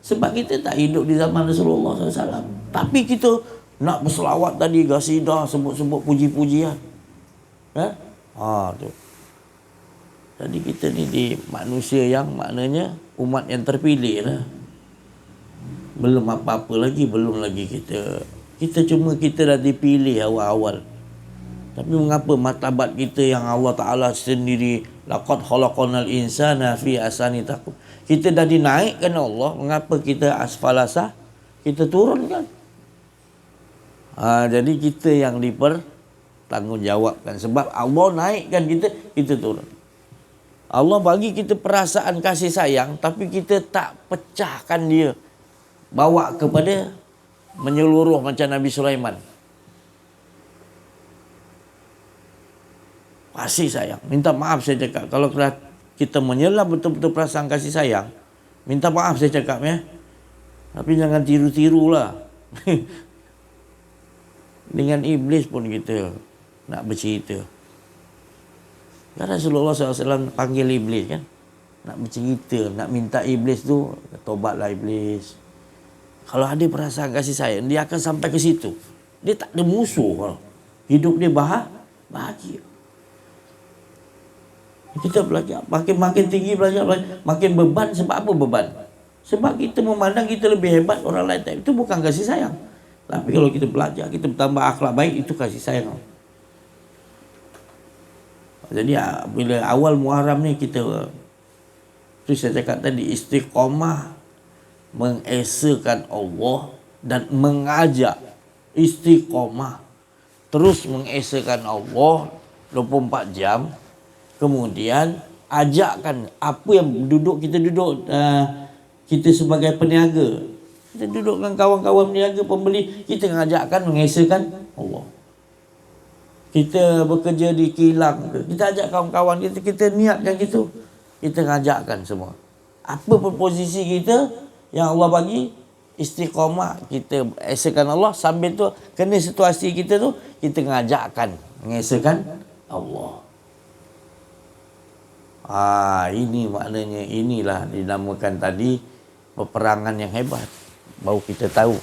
Sebab kita tak hidup di zaman Rasulullah SAW, tapi kita nak berselawat tadi, gasidah, sebut-sebut puji-pujian. Tu. Jadi kita ni di manusia yang maknanya umat yang terpilih lah. Belum apa-apa lagi, belum lagi kita cuma kita dah dipilih awal-awal. Tapi mengapa martabat kita yang Allah Ta'ala sendiri, laqad khalaqanal insana fi ahsani taqwim, kita dah dinaikkan Allah, mengapa kita asfalasa, kita turunkan? Jadi kita yang dipertanggungjawabkan. Sebab Allah naikkan kita, kita turun. Allah bagi kita perasaan kasih sayang, tapi kita tak pecahkan dia, bawa kepada menyeluruh macam Nabi Sulaiman. Kasih sayang, minta maaf saya cakap. Kalau kita menyelam betul-betul perasaan kasih sayang, minta maaf saya cakap ya. Tapi jangan tiru-tirulah. Dengan iblis pun kita nak bercerita. Kan Rasulullah SAW panggil iblis kan, nak bercerita, nak minta iblis tu, tobatlah iblis. Kalau ada perasaan kasih sayang, dia akan sampai ke situ. Dia tak ada musuh. Hidup dia bahagia. Kita belajar, makin tinggi belajar, makin beban. Sebab apa beban? Sebab kita memandang kita lebih hebat orang lain. Itu bukan kasih sayang. Tapi kalau kita belajar, kita bertambah akhlak baik, itu kasih sayang. Jadi bila awal Muharram ni kita, tu saya cakap tadi, istiqamah mengesakan Allah dan mengajak istiqamah terus mengesakan Allah 24 jam. Kemudian ajakkan apa yang kita duduk kita sebagai peniaga, kita duduk dengan kawan-kawan peniaga, pembeli, kita mengajakkan mengesakan Allah. Kita bekerja di kilang, kita ajak kawan-kawan kita niatkan gitu, kita ngajakkan semua. Apa pun posisi kita yang Allah bagi, istiqamah, kita esakan Allah, sambil tu kena situasi kita tu, kita ngajakkan mengesakan Allah. Ini maknanya, inilah dinamakan tadi peperangan yang hebat. Baru kita tahu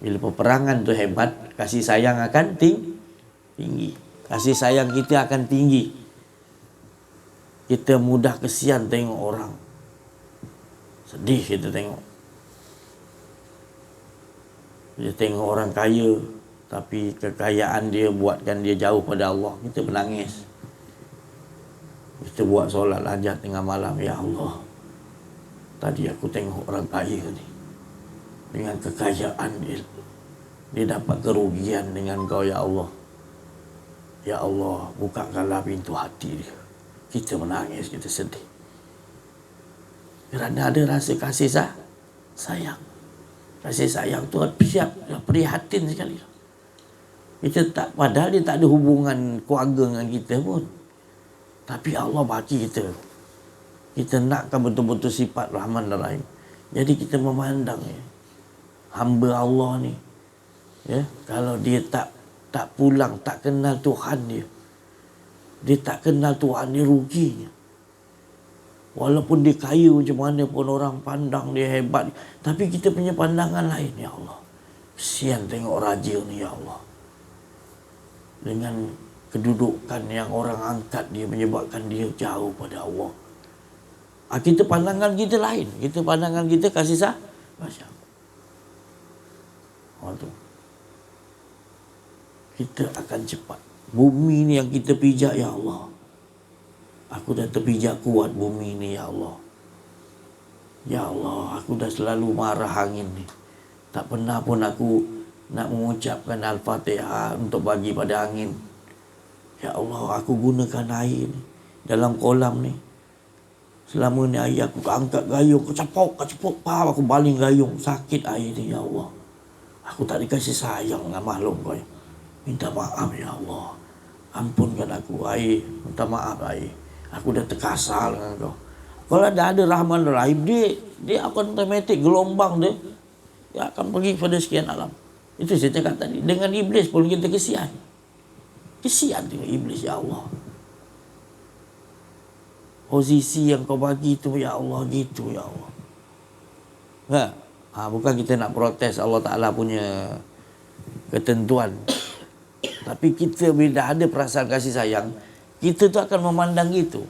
Bila peperangan tu hebat, kasih sayang akan tinggi. Kasih sayang kita akan tinggi. Kita mudah kesian tengok orang. Sedih kita tengok. Dia tengok orang kaya, tapi kekayaan dia buatkan dia jauh pada Allah. Kita menangis. Kita buat solat hajat tengah malam. Ya Allah, tadi aku tengok orang kaya ni, dengan kekayaan dia dapat kerugian dengan kau, ya Allah. Ya Allah, bukakanlah pintu hati dia. Kita menangis, kita sedih. Kerana ada rasa kasih sayang. Kasih sayang tu siap, prihatin sekali. Kita tak, padahal dia tak ada hubungan keluarga dengan kita pun. Tapi Allah bagi kita. Kita nakkan betul-betul sifat Rahman dan Rahim. Jadi kita memandang hamba Allah ni, kalau dia tak pulang, tak kenal Tuhan dia, dia tak kenal Tuhan dia, ruginya. Walaupun dia kaya macam mana pun, orang pandang dia hebat, tapi kita punya pandangan lain. Ya Allah, kesian tengok raja ni, ya Allah, dengan kedudukan yang orang angkat dia, menyebabkan dia jauh pada Allah. Kita pandangan kita lain. Kita pandangan kita kasih sayang. Kita akan cepat. Bumi ni yang kita pijak, ya Allah, aku dah terpijak kuat bumi ni, ya Allah. Ya Allah, aku dah selalu marah angin ni. Tak pernah pun aku nak mengucapkan Al-Fatihah untuk bagi pada angin. Ya Allah, aku gunakan air ni dalam kolam ni. Selama ni air aku angkat gayung, kecapok, faham, aku baling gayung, sakit air ni, ya Allah. Aku tak dikasih sayang dengan makhluk kau. Minta maaf, ya Allah. Ampunkan aku, air. Minta maaf, air. Aku dah terkasar dengan kau. Kalau dah ada Rahman dan Rahim, dia akan automatik, gelombang dia akan pergi pada sekian alam. Itu saya cakap tadi. Dengan iblis pun kita kesian. Kesian dengan iblis, ya Allah. Posisi yang kau bagi tu, ya Allah, gitu, ya Allah. Bukan kita nak protes Allah Ta'ala punya ketentuan. Tapi kita bila ada perasaan kasih sayang, kita tu akan memandang gitu.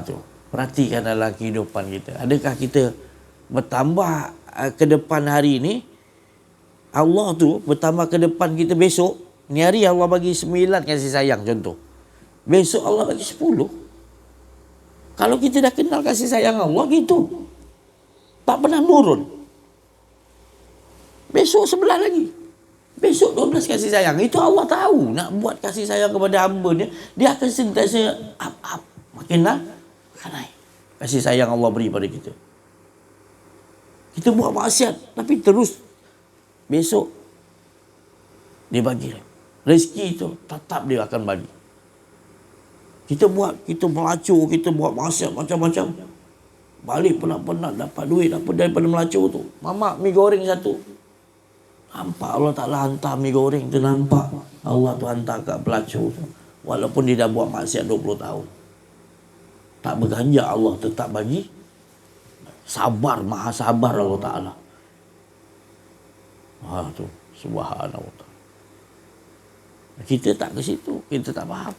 Tu. Perhatikan dalam kehidupan kita. Adakah kita bertambah ke depan hari ini? Allah tu bertambah ke depan kita besok. Ni hari Allah bagi 9 kasih sayang contoh. Besok Allah bagi 10. Kalau kita dah kenal kasih sayang Allah gitu, tak pernah turun. Besok 11 lagi. Besok 12 kasih sayang. Itu Allah tahu nak buat kasih sayang kepada hamba dia. Dia akan sentiasa up. Makin naik. Kasih sayang Allah beri pada kita. Kita buat maksiat, tapi terus besok dia bagi. Rezeki itu tetap dia akan bagi. Kita melacur, kita buat maksiat macam-macam. Balik penat-penat dapat duit apa daripada melacur tu. Mamak mi goreng satu. Nampak Allah Ta'ala hantar mi goreng tu, nampak Allah tu hantar kat pelacur tu. Walaupun dia dah buat maksiat 20 tahun. Tak berganjak, Allah tetap bagi. Sabar, maha sabar Allah Ta'ala. Tu subhanallah. Kita tak ke situ, kita tak faham.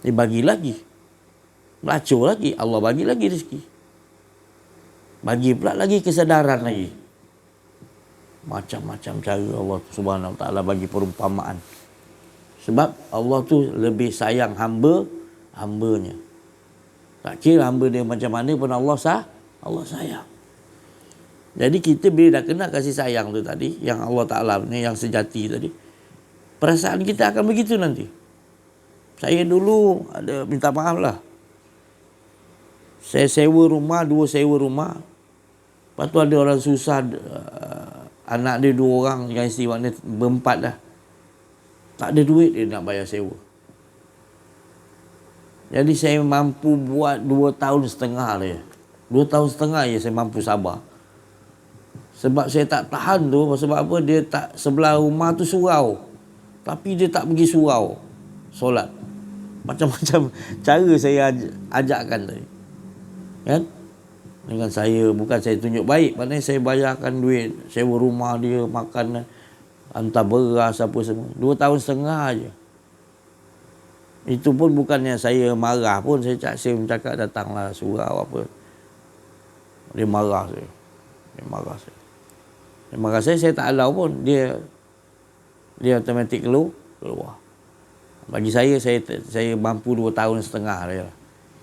Dia bagi lagi. Melacur lagi, Allah bagi lagi rezeki. Bagi pula lagi kesedaran lagi. Macam-macam cara Allah Subhanahu Wa Taala bagi perumpamaan. Sebab Allah tu lebih sayang hambanya. Tak kira hamba dia macam mana pun Allah sayang. Jadi kita bila dah kenal kasih sayang tu tadi, yang Allah Ta'ala ni, yang sejati tadi, perasaan kita akan begitu nanti. Saya dulu ada, minta maaf lah, saya sewa rumah, 2 sewa rumah. Lepas tu ada orang susah, anak dia 2 orang, yang isteri maknanya berempat dah. Tak ada duit dia nak bayar sewa. Jadi saya mampu buat 2 tahun setengah dia. 2 tahun setengah je saya mampu sabar. Sebab saya tak tahan tu, sebab apa? Dia tak, sebelah rumah tu surau. Tapi dia tak pergi surau solat. Macam-macam cara saya ajakkan tadi. Kan? dengan saya. Bukan saya tunjuk baik, maknanya saya bayarkan duit, sewa rumah dia, makan, hantar beras apa semua. 2 tahun setengah aja. Itu pun bukannya saya marah pun, saya cakap datanglah surau apa. Dia marah saya. Dia marah saya tak halau pun. Dia automatik keluar. Bagi saya mampu 2 tahun setengah dia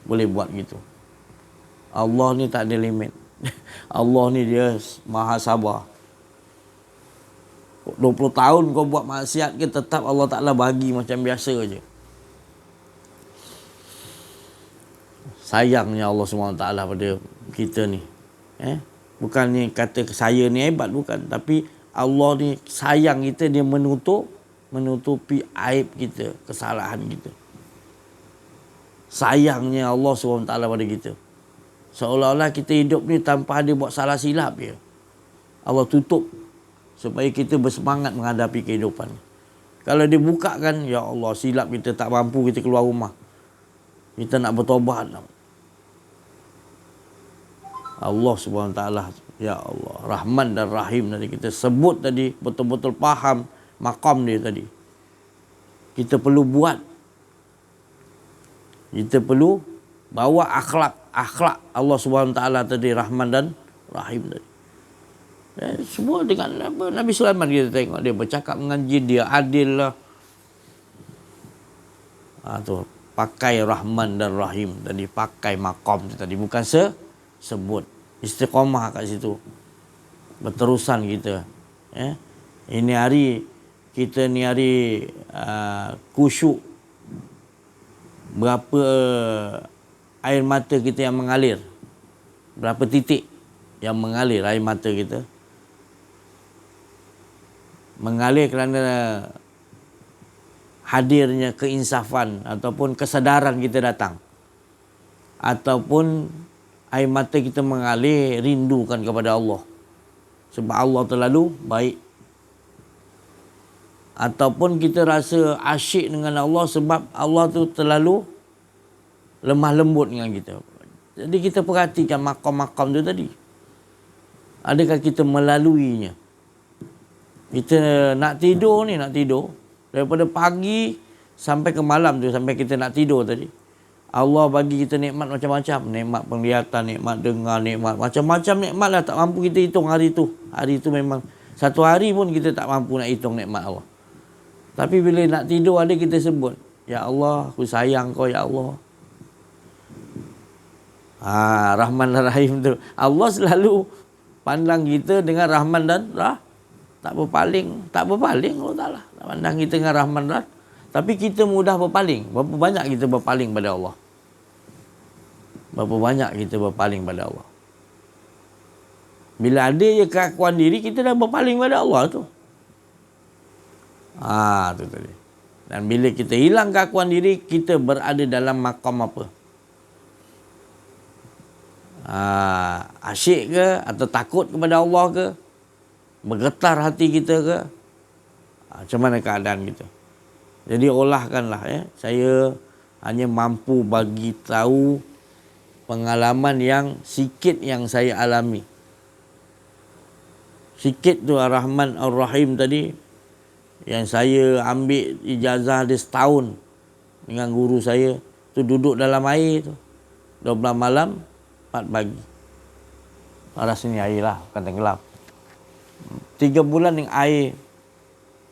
boleh buat gitu. Allah ni tak ada limit. Allah ni dia maha sabar. 20 tahun kau buat maksiat ke, tetap Allah Ta'ala bagi macam biasa je. Sayangnya Allah SWT pada kita ni. Bukan ni kata saya ni hebat, bukan. Tapi Allah ni sayang kita, dia menutupi aib kita, kesalahan kita. Sayangnya Allah SWT pada kita. Seolah-olah kita hidup ni tanpa ada buat salah silap je. Allah tutup supaya kita bersemangat menghadapi kehidupan. Kalau dia buka kan, ya Allah, silap kita tak mampu, kita keluar rumah. Kita nak bertobat. Allah SWT, ya Allah, Rahman dan Rahim tadi kita sebut tadi, betul-betul faham maqam dia tadi. Kita perlu buat. Kita perlu bawa akhlak Allah SWT tadi, Rahman dan Rahim tadi. Semua dengan apa? Nabi Sulaiman kita tengok dia bercakap dengan jin, dia adil lah. Tu pakai Rahman dan Rahim tadi, pakai maqam tadi, bukan sebut. Istiqamah kat situ. Berterusan kita. Ini hari kita ni hari khusyuk. Berapa air mata kita yang mengalir? Berapa titik yang mengalir air mata kita? Mengalir kerana hadirnya keinsafan ataupun kesedaran kita datang. Ataupun air mata kita mengalir rindukan kepada Allah. Sebab Allah terlalu baik. Ataupun kita rasa asyik dengan Allah sebab Allah tu terlalu lemah lembut dengan kita. Jadi kita perhatikan makam-makam tu tadi. Adakah kita melaluinya? Kita nak tidur. Daripada pagi sampai ke malam tu, sampai kita nak tidur tadi. Allah bagi kita nikmat macam-macam. Nikmat penglihatan, nikmat dengar, nikmat macam-macam nikmat lah. Tak mampu kita hitung hari tu. Hari tu memang satu hari pun kita tak mampu nak hitung nikmat Allah. Tapi bila nak tidur ada kita sebut, ya Allah, aku sayang kau, ya Allah. Rahman dan Rahim tu. Allah selalu pandang kita dengan Rahman dan tak berpaling Allah Ta'ala. Tak pandang kita dengan Rahman dan tapi kita mudah berpaling. Berapa banyak kita berpaling pada Allah? Berapa banyak kita berpaling pada Allah? Bila ada je keakuan diri, kita dah berpaling pada Allah tu. Tu tadi. Dan bila kita hilang keakuan diri, kita berada dalam makam apa? Asyik ke? Atau takut kepada Allah ke? Bergetar hati kita ke? Macam mana keadaan kita? Jadi olahkanlah. Saya hanya mampu bagi tahu pengalaman yang sikit yang saya alami. Sikit tu Ar-Rahman Ar-Rahim tadi, yang saya ambil ijazah dia setahun dengan guru saya. Tu duduk dalam air tu 12 malam 4 pagi. Paras ni air lah, bukan tenggelam. 3 bulan dengan air.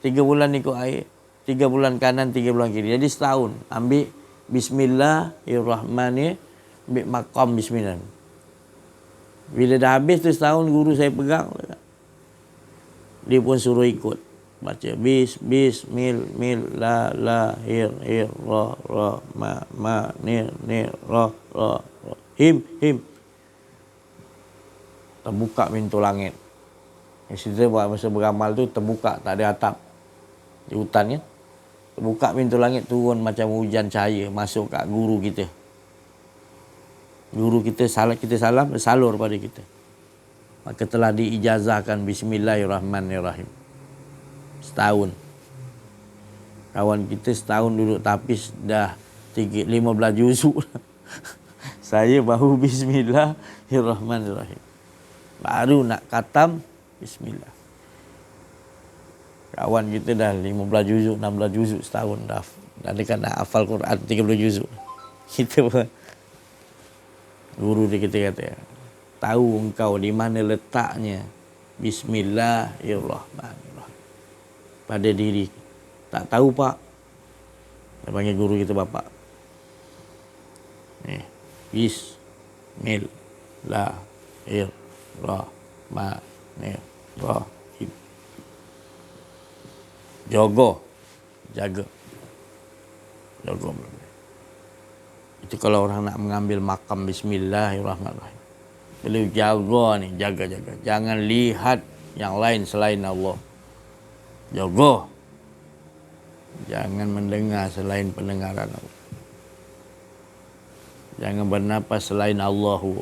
3 bulan ikut air. 3 bulan kanan, 3 bulan kiri. Jadi setahun. Ambil Bismillahirrahmanirrahim. Ambil maqam Bismillah. Bila dah habis tu setahun, guru saya pegang. Dia pun suruh ikut. Baca Bismillahirrahmanirrahim. Terbuka pintu langit. Cerita masa beramal tu terbuka, tak ada atap. Di hutan kan. Terbuka pintu langit, turun macam hujan cahaya masuk kat guru kita. Guru kita salam salur pada kita. Maka telah diijazahkan Bismillahirrahmanirrahim. Setahun. Kawan kita setahun duduk tapis dah 15 juzuk. Saya baru bismillahirrahmanirrahim. Baru nak khatam bismillah. Kawan kita dah 15 juzuk, 16 juzuk setahun dah. Dah dekat nak hafal Quran 30 juzuk. Kita pun guru dia kita kata, tahu engkau di mana letaknya bismillahirrahmanirrahim pada diri. Tak tahu pak. Dia panggil guru kita bapak. Ni, bismillahirrahmanirrahim. Jaga. Itu kalau orang nak mengambil makam bismillahirrahmanirrahim. Beliau jaga ni, jaga. Jangan lihat yang lain selain Allah. Jaga. Jangan mendengar selain pendengaran Allah. Jangan bernapas selain Allahu.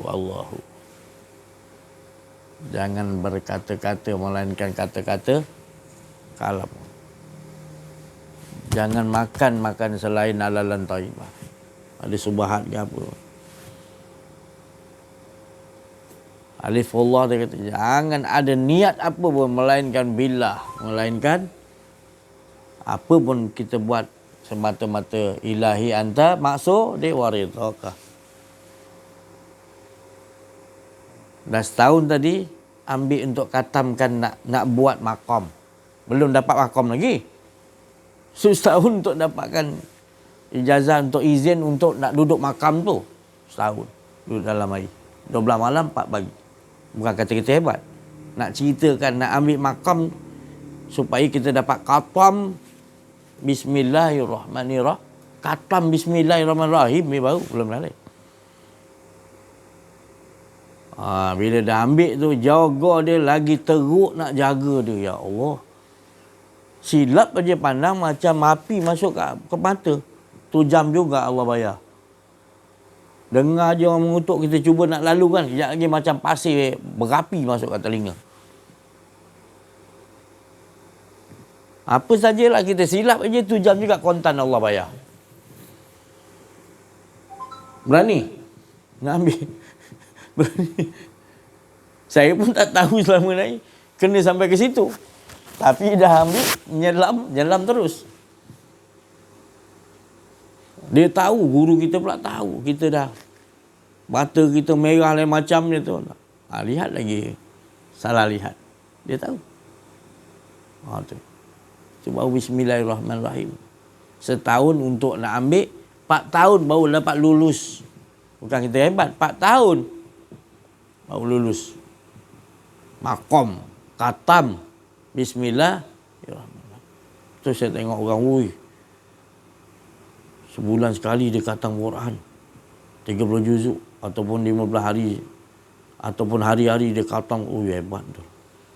Jangan berkata-kata melainkan kata-kata kalam. Jangan makan selain halalan thayyibah. Ada subahat ke apa. Alif Allah dia kata, jangan ada niat apa pun melainkan billah. Melainkan apa pun kita buat semata-mata ilahi anta maksud dia waridhaka. Dah setahun tadi ambil untuk khatamkan nak buat makam. Belum dapat makam lagi. Setahun untuk dapatkan ijazah untuk izin untuk nak duduk makam tu. Setahun duduk dalam air. 12 malam 4 pagi. Bukan kata kita hebat. Nak ceritakan nak ambil makam supaya kita dapat khatam bismillahirrahmanirrahim. Khatam bismillahirrahmanirrahim ni baru belum lalai. Bila dah ambil tu jaga dia lagi teruk nak jaga dia. Ya Allah. Silap aja pandang macam api masuk ke mata. Tu jam juga Allah bayar. Dengar je orang mengutuk, kita cuba nak lalu kan. Sekejap lagi macam pasir berapi masuk ke telinga. Apa sajalah kita silap aja tu jam juga kontan Allah bayar. Berani nak ambil. Berani. Saya pun tak tahu selama ni kena sampai ke situ. Tapi dah ambil, nyelam terus. Dia tahu, guru kita pula tahu. Kita dah, mata kita merah lain macam dia tu. Lihat lagi, salah lihat. Dia tahu. Tu. Cuba bismillahirrahmanirrahim. Setahun untuk nak ambil, 4 tahun baru dapat lulus. Bukan kita hebat, 4 tahun baru lulus. Makom, khatam, bismillahirrahmanirrahim. Tu saya tengok orang, sebulan sekali dia khatam Quran 30 juzuk ataupun 15 hari ataupun hari-hari dia khatam. Hebat tu.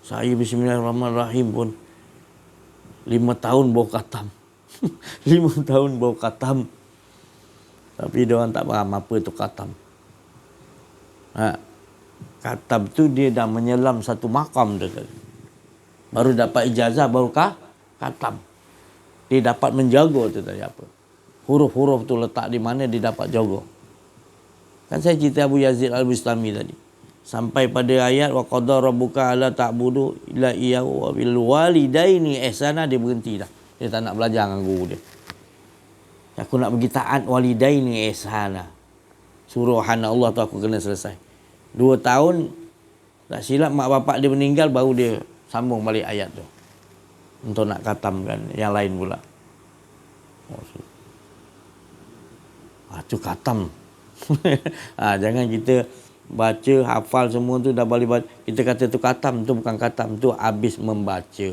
Saya bismillahirrahmanirrahim pun 5 tahun baru khatam. 5 tahun baru khatam. Tapi dia orang tak faham apa tu khatam. Khatam tu dia dah menyelam satu makam tu tadi. Baru dapat ijazah, baru khatam. Dia dapat menjaga tu tadi apa. Huruf-huruf tu letak di mana dia dapat jaga. Kan saya cerita Abu Yazid Al-Bustami tadi. Sampai pada ayat wa qadara rabbuka alla ta'budu illa iyyahu wa bil walidaini ihsana, dia berhenti dah. Dia tak nak belajar dengan guru dia. Aku nak pergi taat walidaini ihsana. Suruhan Allah tu aku kena selesai. 2 tahun tak silap mak bapak dia meninggal baru dia sambung balik ayat tu. Untuk nak khatamkan yang lain pula. Tu khatam. Jangan kita baca, hafal semua tu dah boleh baca. Kita kata tu khatam, tu bukan khatam, tu habis membaca.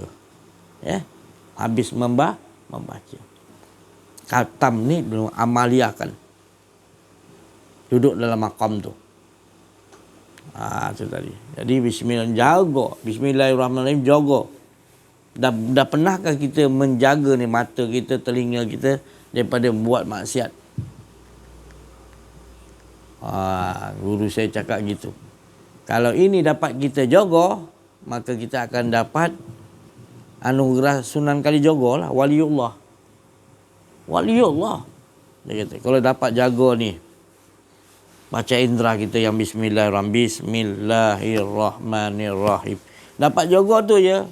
Habis membaca. Khatam ni belum amaliahkan. Duduk dalam makam tu. Tu tadi. Jadi bismillahirrahmanirrahim, jaga. Dah pernahkah kita menjaga ni mata kita, telinga kita daripada buat maksiat? Guru saya cakap gitu. Kalau ini dapat kita jaga, maka kita akan dapat anugerah Sunan Kalijaga lah, waliullah. Waliullah. Dia kata, kalau dapat jaga ni, Baca indera kita yang Bismillahirrahmanirrahim. Dapat jaga tu je.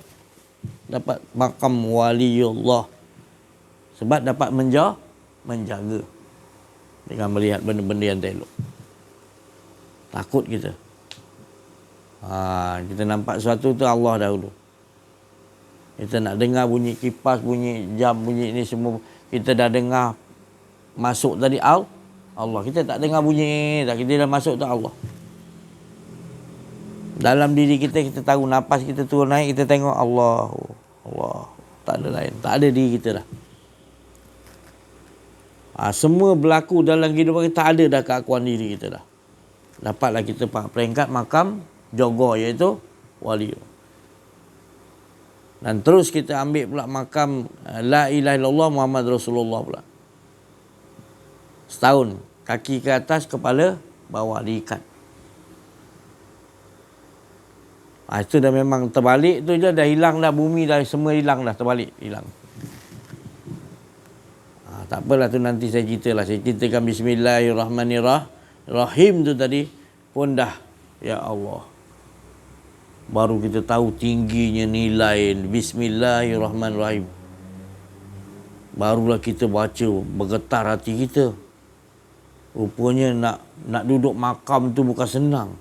Dapat makam waliullah. Sebab dapat menjaga. Dengan melihat benda-benda yang tak elok. Takut kita. Kita nampak sesuatu tu Allah dahulu. Kita nak dengar bunyi kipas, bunyi jam, bunyi ni semua. Kita dah dengar masuk tadi Allah. Kita tak dengar bunyi tak. Kita dah masuk tu Allah. Dalam diri kita tahu nafas kita turun naik, kita tengok Allah. Tak ada lain. Tak ada diri kita dah. Semua berlaku dalam kehidupan kita, tak ada dah keakuan diri kita dah. Dapatlah kita peringkat makam jaga, iaitu wali. Dan terus kita ambil pula makam la ilaha illallah Muhammad Rasulullah pula. Setahun. Kaki ke atas, kepala bawah diikat. Itu dah memang terbalik tu je, dah hilang dah, bumi dah semua hilang dah, terbalik, hilang. Tak apalah tu, nanti saya ceritalah. Saya ceritakan Bismillahirrahmanirrahim tu tadi pun dah, ya Allah. Baru kita tahu tingginya nilai Bismillahirrahmanirrahim. Barulah kita baca, bergetar hati kita. Rupanya nak duduk makam tu bukan senang.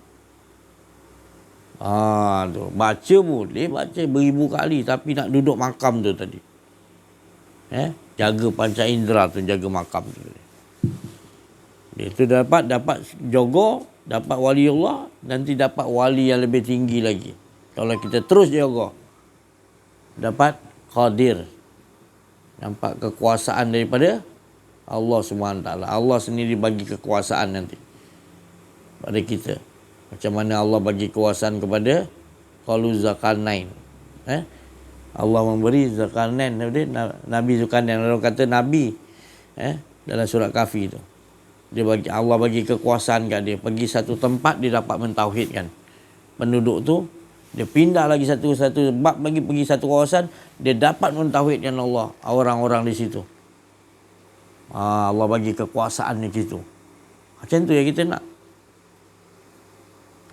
Tu. Baca boleh, baca beribu kali, tapi nak duduk makam tu tadi. Jaga panca indera tu, jaga makam tu. Dia tu dapat jaga, dapat wali Allah, nanti dapat wali yang lebih tinggi lagi. Kalau kita terus jaga, dapat qadir. Nampak kekuasaan daripada Allah SWT. Allah sendiri bagi kekuasaan nanti pada kita. Macam mana Allah bagi kekuasaan kepada Zulkarnain. Allah memberi Zulkarnain, Nabi Zulkarnain, orang kata Nabi dalam surat Kahfi tu. Allah bagi kekuasaan kat dia. Pergi satu tempat, dia dapat mentauhidkan penduduk tu. Dia pindah lagi satu bab lagi, pergi satu kawasan, dia dapat mentauhidkan Allah, orang-orang di situ. Allah bagi kekuasaan di situ. Macam tu yang kita nak.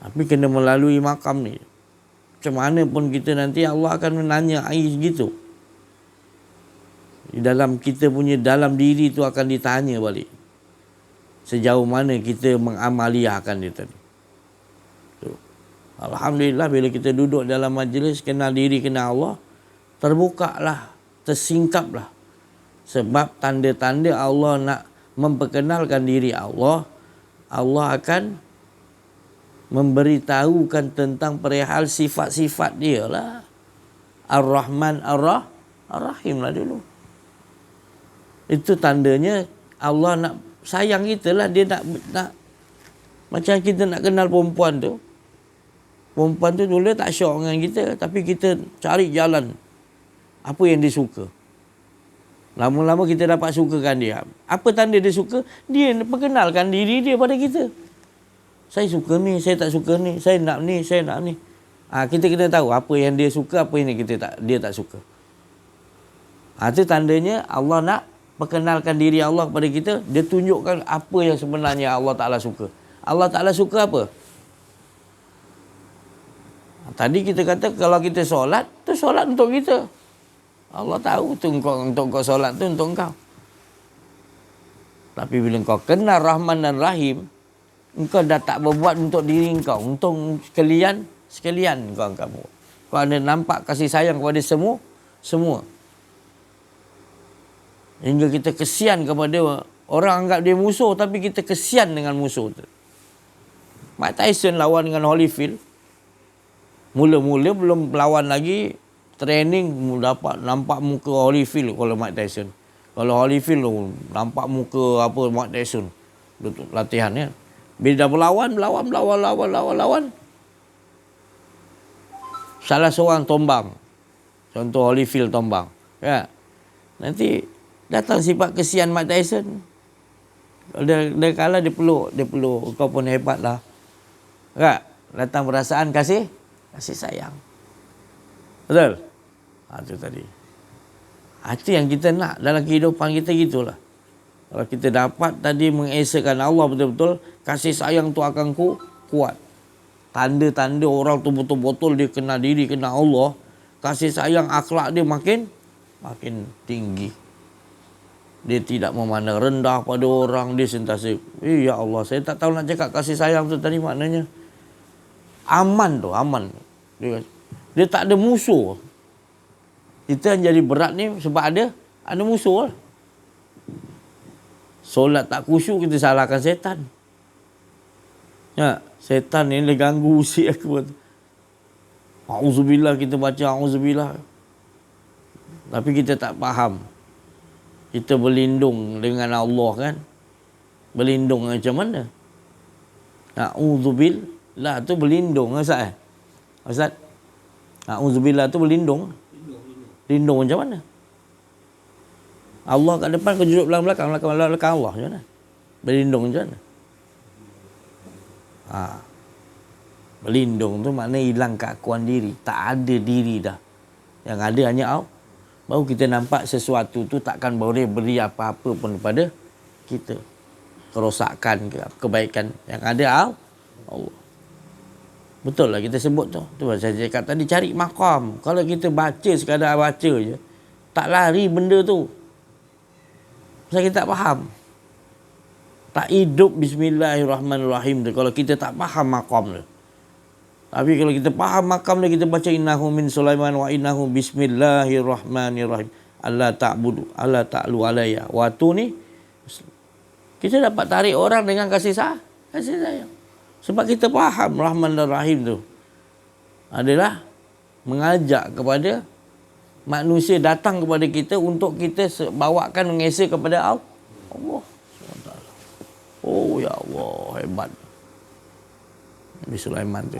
Tapi kena melalui makam ni. Macam mana pun kita nanti Allah akan menanya air segitu. Di dalam kita punya dalam diri tu akan ditanya balik. Sejauh mana kita mengamaliahkan dia tadi. Alhamdulillah bila kita duduk dalam majlis, kenal diri, kenal Allah, terbukalah, tersingkaplah. Sebab tanda-tanda Allah nak memperkenalkan diri Allah, Allah akan memberitahukan tentang perihal sifat-sifat dia lah. Ar-Rahman, Ar-Rahim lah dulu. Itu tandanya Allah nak sayang kita lah. Dia nak macam kita nak kenal perempuan tu. Perempuan tu dulu tak syok dengan kita, tapi kita cari jalan apa yang dia suka. Lama-lama kita dapat sukakan dia. Apa tanda dia suka? Dia perkenalkan diri dia pada kita. Saya suka ni, saya tak suka ni, saya nak ni, saya nak ni. Kita kena tahu apa yang dia suka, apa yang dia tak suka. Itu tandanya Allah nak perkenalkan diri Allah kepada kita. Dia tunjukkan apa yang sebenarnya Allah Ta'ala suka. Allah Ta'ala suka apa? Tadi kita kata kalau kita solat, tu solat untuk kita. Allah tahu tu untuk kau solat tu untuk engkau. Tapi bila kau kenal Rahman dan Rahim, engkau dah tak berbuat untuk diri engkau, untuk sekalian engkau buat. Kau ada nampak kasih sayang kepada semua. Hingga kita kesian kepada orang, anggap dia musuh, tapi kita kesian dengan musuh tu. Mike Tyson lawan dengan Holyfield. Mula-mula belum lawan lagi, training dapat nampak muka Holyfield kalau Mike Tyson. Kalau Holyfield nampak muka apa Mike Tyson latihan ya. Bila dah berlawan, salah seorang tombang. Contoh Holyfield tombang. Ya. Nanti datang sifat kesian Mike Tyson. Dia kalah, dia peluk. Kau pun hebat lah. Tak? Datang perasaan kasih sayang. Betul? Itu tadi. Itu yang kita nak dalam kehidupan kita, gitulah. Kalau kita dapat tadi mengesakan Allah betul-betul, kasih sayang tu akan kuat. Tanda-tanda orang tu betul-betul dia kenal diri, kenal Allah, kasih sayang akhlak dia makin tinggi. Dia tidak memandang rendah pada orang, dia sentiasa, ya Allah, saya tak tahu nak cakap kasih sayang tu tadi maknanya. Aman. Dia tak ada musuh. Kita yang jadi berat ni sebab ada musuh lah. Solat tak khusyuk, kita salahkan setan. Ya, setan ni dia ganggu usia aku. A'udzubillah, kita baca a'udzubillah. Tapi kita tak faham. Kita berlindung dengan Allah kan. Berlindung macam mana? A'udzubillah tu berlindung, Ustaz. Ustaz, a'udzubillah tu berlindung. Lindung macam mana? Allah kat depan, kau duduk belakang Allah macam mana? Berlindung macam mana? Berlindung tu makna hilang keakuan diri. Tak ada diri dah. Yang ada hanya Allah. Baru kita nampak sesuatu tu takkan boleh beri apa-apa pun kepada kita. Kerosakan, kebaikan. Yang ada Allah. Betul lah kita sebut tu. Tu saya cakap tadi, cari maqam. Kalau kita baca sekadar baca je, tak lari benda tu. Sebab kita tak faham. Tak hidup bismillahirrahmanirrahim tu kalau kita tak faham maqam tu. Tapi kalau kita faham maqam dia, kita baca innahu min Sulaiman wa innahu bismillahirrahmanirrahim. Allah ta'budu, Allah ta'lu alayya. Waktu ni kita dapat tarik orang dengan kasih sayang. Sebab kita faham Rahman dan Rahim tu adalah mengajak kepada manusia datang kepada kita untuk kita bawakan mengesa kepada Allah. Oh ya Allah, hebat. Nabi Sulaiman tu.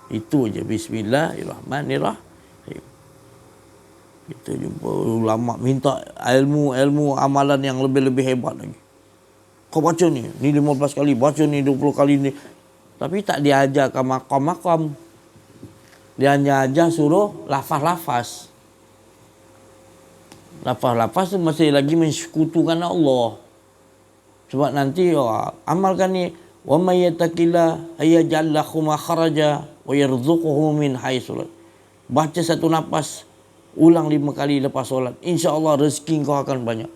Itu je, bismillahirrahmanirrahim. Kita jumpa ulama minta ilmu amalan yang lebih-lebih hebat lagi. Kau baca ni 15 kali, baca ni 20 kali ni. Tapi tak diajarkan maqam-maqam. Dia hanya ajar suruh lafaz-lafaz. Lafaz-lafaz tu masih lagi mensekutukan Allah. Sebab nanti amalkan ni, wa may yattaqillah ayaj'al lahu makhraja wa yarzuquhu min haitsu. Baca satu nafas, ulang 5 kali lepas solat. Insya-Allah rezeki kau akan banyak.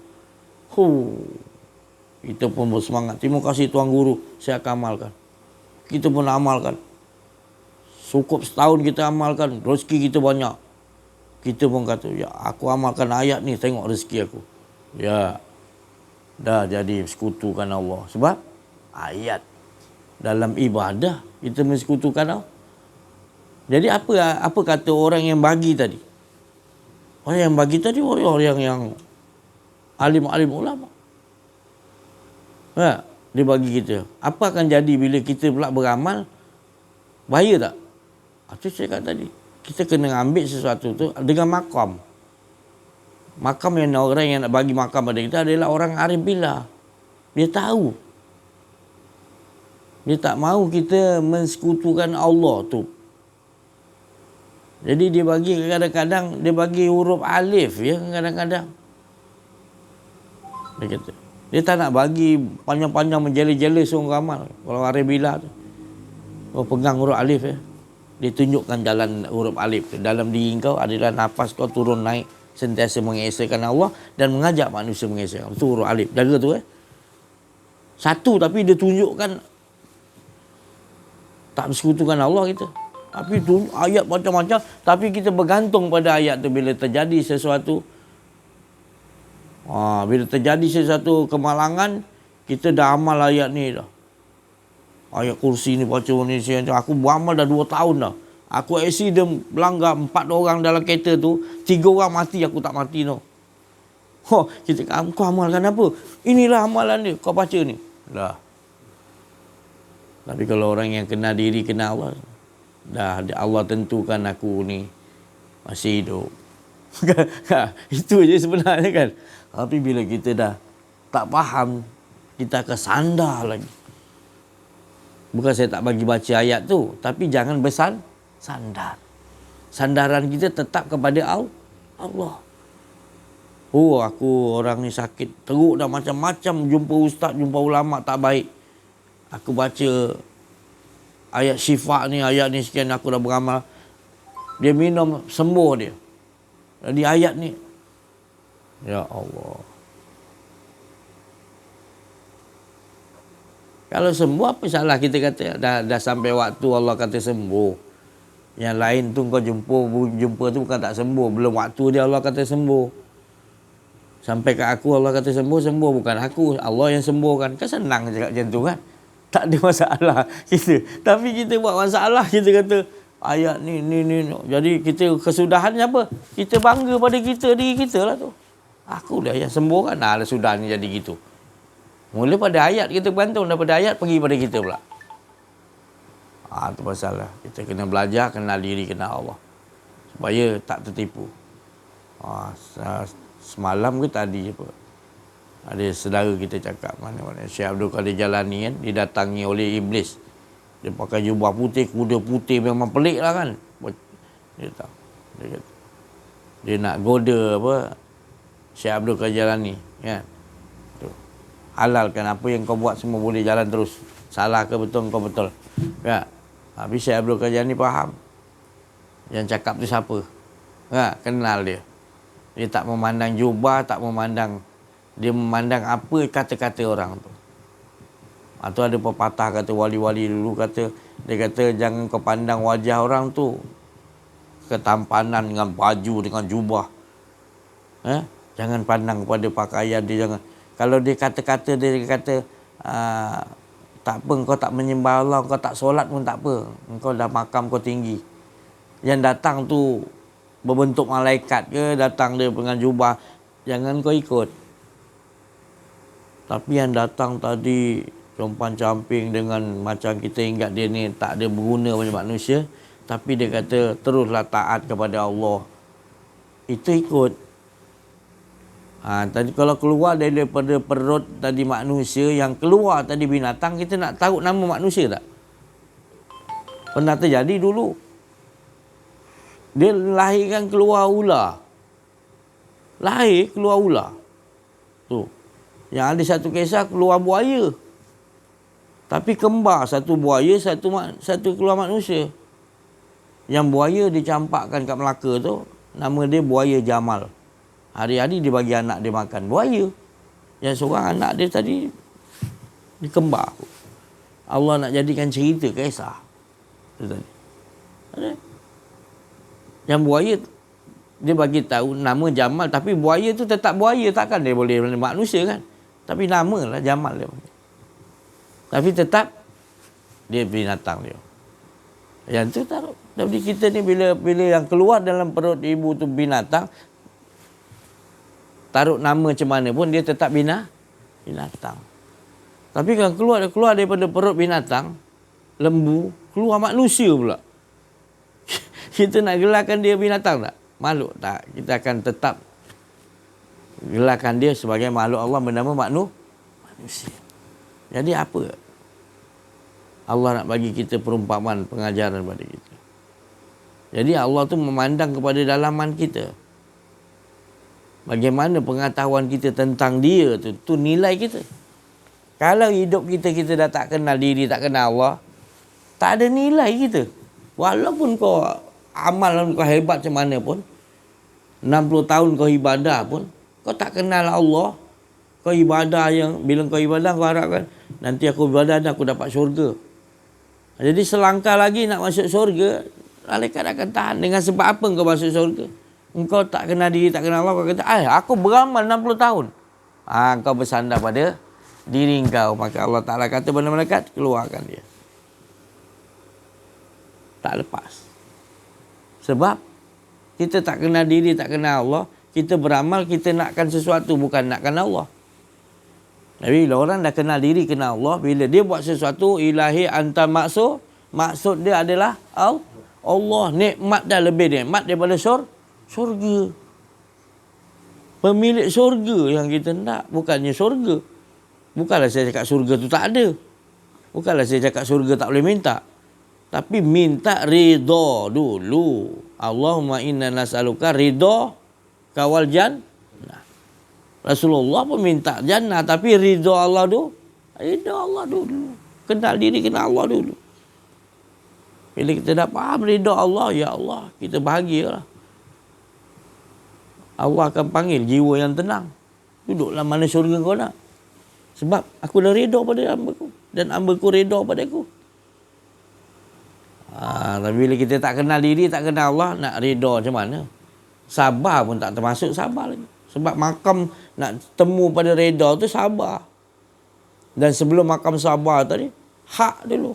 Kita pun bersemangat. Terima kasih Tuan Guru, saya akan amalkan. Kita pun amalkan. Cukup setahun kita amalkan, rezeki kita banyak. Kita pun kata, ya aku amalkan ayat ni, tengok rezeki aku. Ya, dah jadi sekutukan Allah. Sebab ayat dalam ibadah kita mensekutukan Allah. Jadi apa kata orang yang bagi tadi? Orang yang bagi tadi orang yang alim-alim ulama. Ya, dia bagi kita. Apa akan jadi bila kita pula beramal? Bahaya tak? Itu saya kata tadi. Kita kena ambil sesuatu tu dengan makam. Makam yang orang yang nak bagi makam pada kita adalah orang arif billah. Dia tahu. Dia tak mahu kita mensekutukan Allah tu. Jadi dia bagi kadang-kadang, dia bagi huruf alif ya kadang-kadang. Dia kata, dia tak nak bagi panjang-panjang menjela-jela suruh ramal. Kalau arif billah tu, kau pegang huruf alif ya. Dia tunjukkan jalan huruf alif tu. Dalam diri kau adalah nafas kau turun naik sentiasa mengesakan Allah dan mengajak manusia mengesakan. Itu huruf alif. Jaga tu satu tapi dia tunjukkan tak bersekutukan Allah kita. Tapi tu ayat macam-macam tapi kita bergantung pada ayat tu bila terjadi sesuatu. Bila terjadi sesuatu kemalangan, kita dah amal ayat ni dah. Ayat kursi ni baca ni, aku beramal dah 2 tahun dah. Aku accident melanggar 4 orang dalam kereta tu, 3 orang mati, aku tak mati no. Kita kau amalkan apa? Inilah amalan dia, kau baca ni. Dah. Tapi kalau orang yang kenal diri, kenal Allah, dah Allah tentukan aku ni masih hidup. Itu je sebenarnya kan. Tapi bila kita dah tak faham, kita akan sandar lagi. Bukan saya tak bagi baca ayat tu, tapi jangan sandar. Sandaran kita tetap kepada Allah. Oh, aku orang ni sakit. Teruk dah macam-macam. Jumpa ustaz, jumpa ulama tak baik. Aku baca ayat syifa ni, ayat ni sekian, aku dah beramal. Dia minum, sembuh dia. Jadi ayat ni. Ya Allah. Kalau sembuh apa salah kita kata dah sampai waktu Allah kata sembuh. Yang lain tu kau jumpa tu bukan tak sembuh, belum waktu dia Allah kata sembuh. Sampai kat aku Allah kata sembuh bukan aku, Allah yang sembuhkan. Kan senang cakap macam tu kan. Tak ada masalah kita. Tapi kita buat masalah, kita kata ayat ni. Jadi kita kesudahannya apa? Kita bangga pada diri kita lah tu. Aku dah yang sembuhkan. Nah, sudah ni jadi gitu. Mula pada ayat kita bergantung, daripada ayat pergi pada kita pula. Itu masalah. Kita kena belajar, kenal diri, kenal Allah. Supaya tak tertipu. Semalam ke tadi apa? Ada saudara kita cakap mana-mana. Syekh Abdul Qadir Jalani kan, didatangi oleh iblis. Dia pakai jubah putih, kuda putih, memang pelik lah kan. Dia tahu. Dia nak goda apa? Syekh Abdul Qadir Jalani kan. Halalkan apa yang kau buat semua boleh jalan terus. Salah ke betul kau betul. Ya. Habis Syekh Abdul Qadir ni faham. Yang cakap tu siapa? Ya, kenal dia. Dia tak memandang jubah, tak memandang. Dia memandang apa kata-kata orang tu. Atau ada pepatah kata wali-wali dulu kata, dia kata jangan kau pandang wajah orang tu. Ketampanan dengan baju, dengan jubah. Jangan pandang kepada pakaian dia, jangan. Kalau dia kata-kata, dia kata, tak apa, kau tak menyembah Allah, kau tak solat pun tak apa. Kau dah makam kau tinggi. Yang datang tu berbentuk malaikat ke, datang dia dengan jubah, jangan kau ikut. Tapi yang datang tadi, compan-camping dengan macam kita ingat dia ni tak ada berguna bagi manusia. Tapi dia kata, teruslah taat kepada Allah. Itu ikut. Tadi kalau keluar daripada perut tadi manusia, yang keluar tadi binatang, kita nak tahu nama manusia tak? Pernah terjadi dulu. Dia lahirkan keluar ular. Lahir keluar ular. Tu. Yang ada satu kisah keluar buaya. Tapi kembar, satu buaya, satu keluar manusia. Yang buaya dicampakkan kat Melaka tu, nama dia buaya Jamal. Hari-hari dia bagi anak dia makan buaya. Yang seorang anak dia tadi dikembar. Allah nak jadikan cerita kisah. Itu tadi. Yang buaya dia bagi tahu nama Jamal, tapi buaya tu tetap buaya, takkan dia boleh manusia kan. Tapi namalah Jamal dia. Tapi tetap dia binatang dia. Yang tu taruh. Jadi kita ni bila yang keluar dalam perut ibu tu binatang, taruh nama macam mana pun dia tetap binatang. Tapi kalau keluar daripada perut binatang, lembu, keluar manusia pula. Kita nak gelarkan dia binatang tak? Makhluk tak? Kita akan tetap gelarkan dia sebagai makhluk Allah bernama manusia. Jadi apa? Allah nak bagi kita perumpamaan, pengajaran pada kita. Jadi Allah tu memandang kepada dalaman kita. Bagaimana pengetahuan kita tentang dia tu nilai kita. Kalau hidup kita dah tak kenal diri, tak kenal Allah, tak ada nilai kita. Walaupun kau amal kau hebat macam mana pun, 60 tahun kau ibadah pun, kau tak kenal Allah, kau ibadah yang, bila kau ibadah kau harapkan, nanti aku ibadah dan aku dapat syurga. Jadi selangkah lagi nak masuk syurga, malaikat akan tahan. Dengan sebab apa kau masuk syurga? Engkau tak kenal diri, tak kenal Allah, kau kata, aku beramal 60 tahun. Kau bersandar pada diri engkau. Maka Allah Ta'ala kata pada malaikat, keluarkan dia. Tak lepas. Sebab kita tak kenal diri, tak kenal Allah, kita beramal, kita nakkan sesuatu, bukan nakkan Allah. Tapi bila orang dah kenal diri, kenal Allah, bila dia buat sesuatu, ilahi anta maksud dia adalah Allah. Nikmat dah lebih nikmat daripada syurga. Pemilik syurga yang kita nak, bukannya syurga. Bukanlah saya cakap syurga tu tak ada. Bukanlah saya cakap syurga tak boleh minta. Tapi minta ridha dulu. Allahumma inna nas'aluka ridha kawal jannah. Rasulullah pun minta jannah, tapi ridha Allah dulu. Ridha Allah dulu. Kenal diri, kenal Allah dulu. Bila kita dah faham ridha Allah, ya Allah, kita bahagialah. Allah akan panggil jiwa yang tenang. Duduklah mana syurga kau nak. Sebab aku dah redha pada hamba-Ku dan hamba-Ku redha pada aku. Tapi bila kita tak kenal diri, tak kenal Allah, nak redha macam mana? Sabar pun tak termasuk sabar lagi. Sebab makam nak temu pada redha tu sabar. Dan sebelum makam sabar tadi, hak dulu.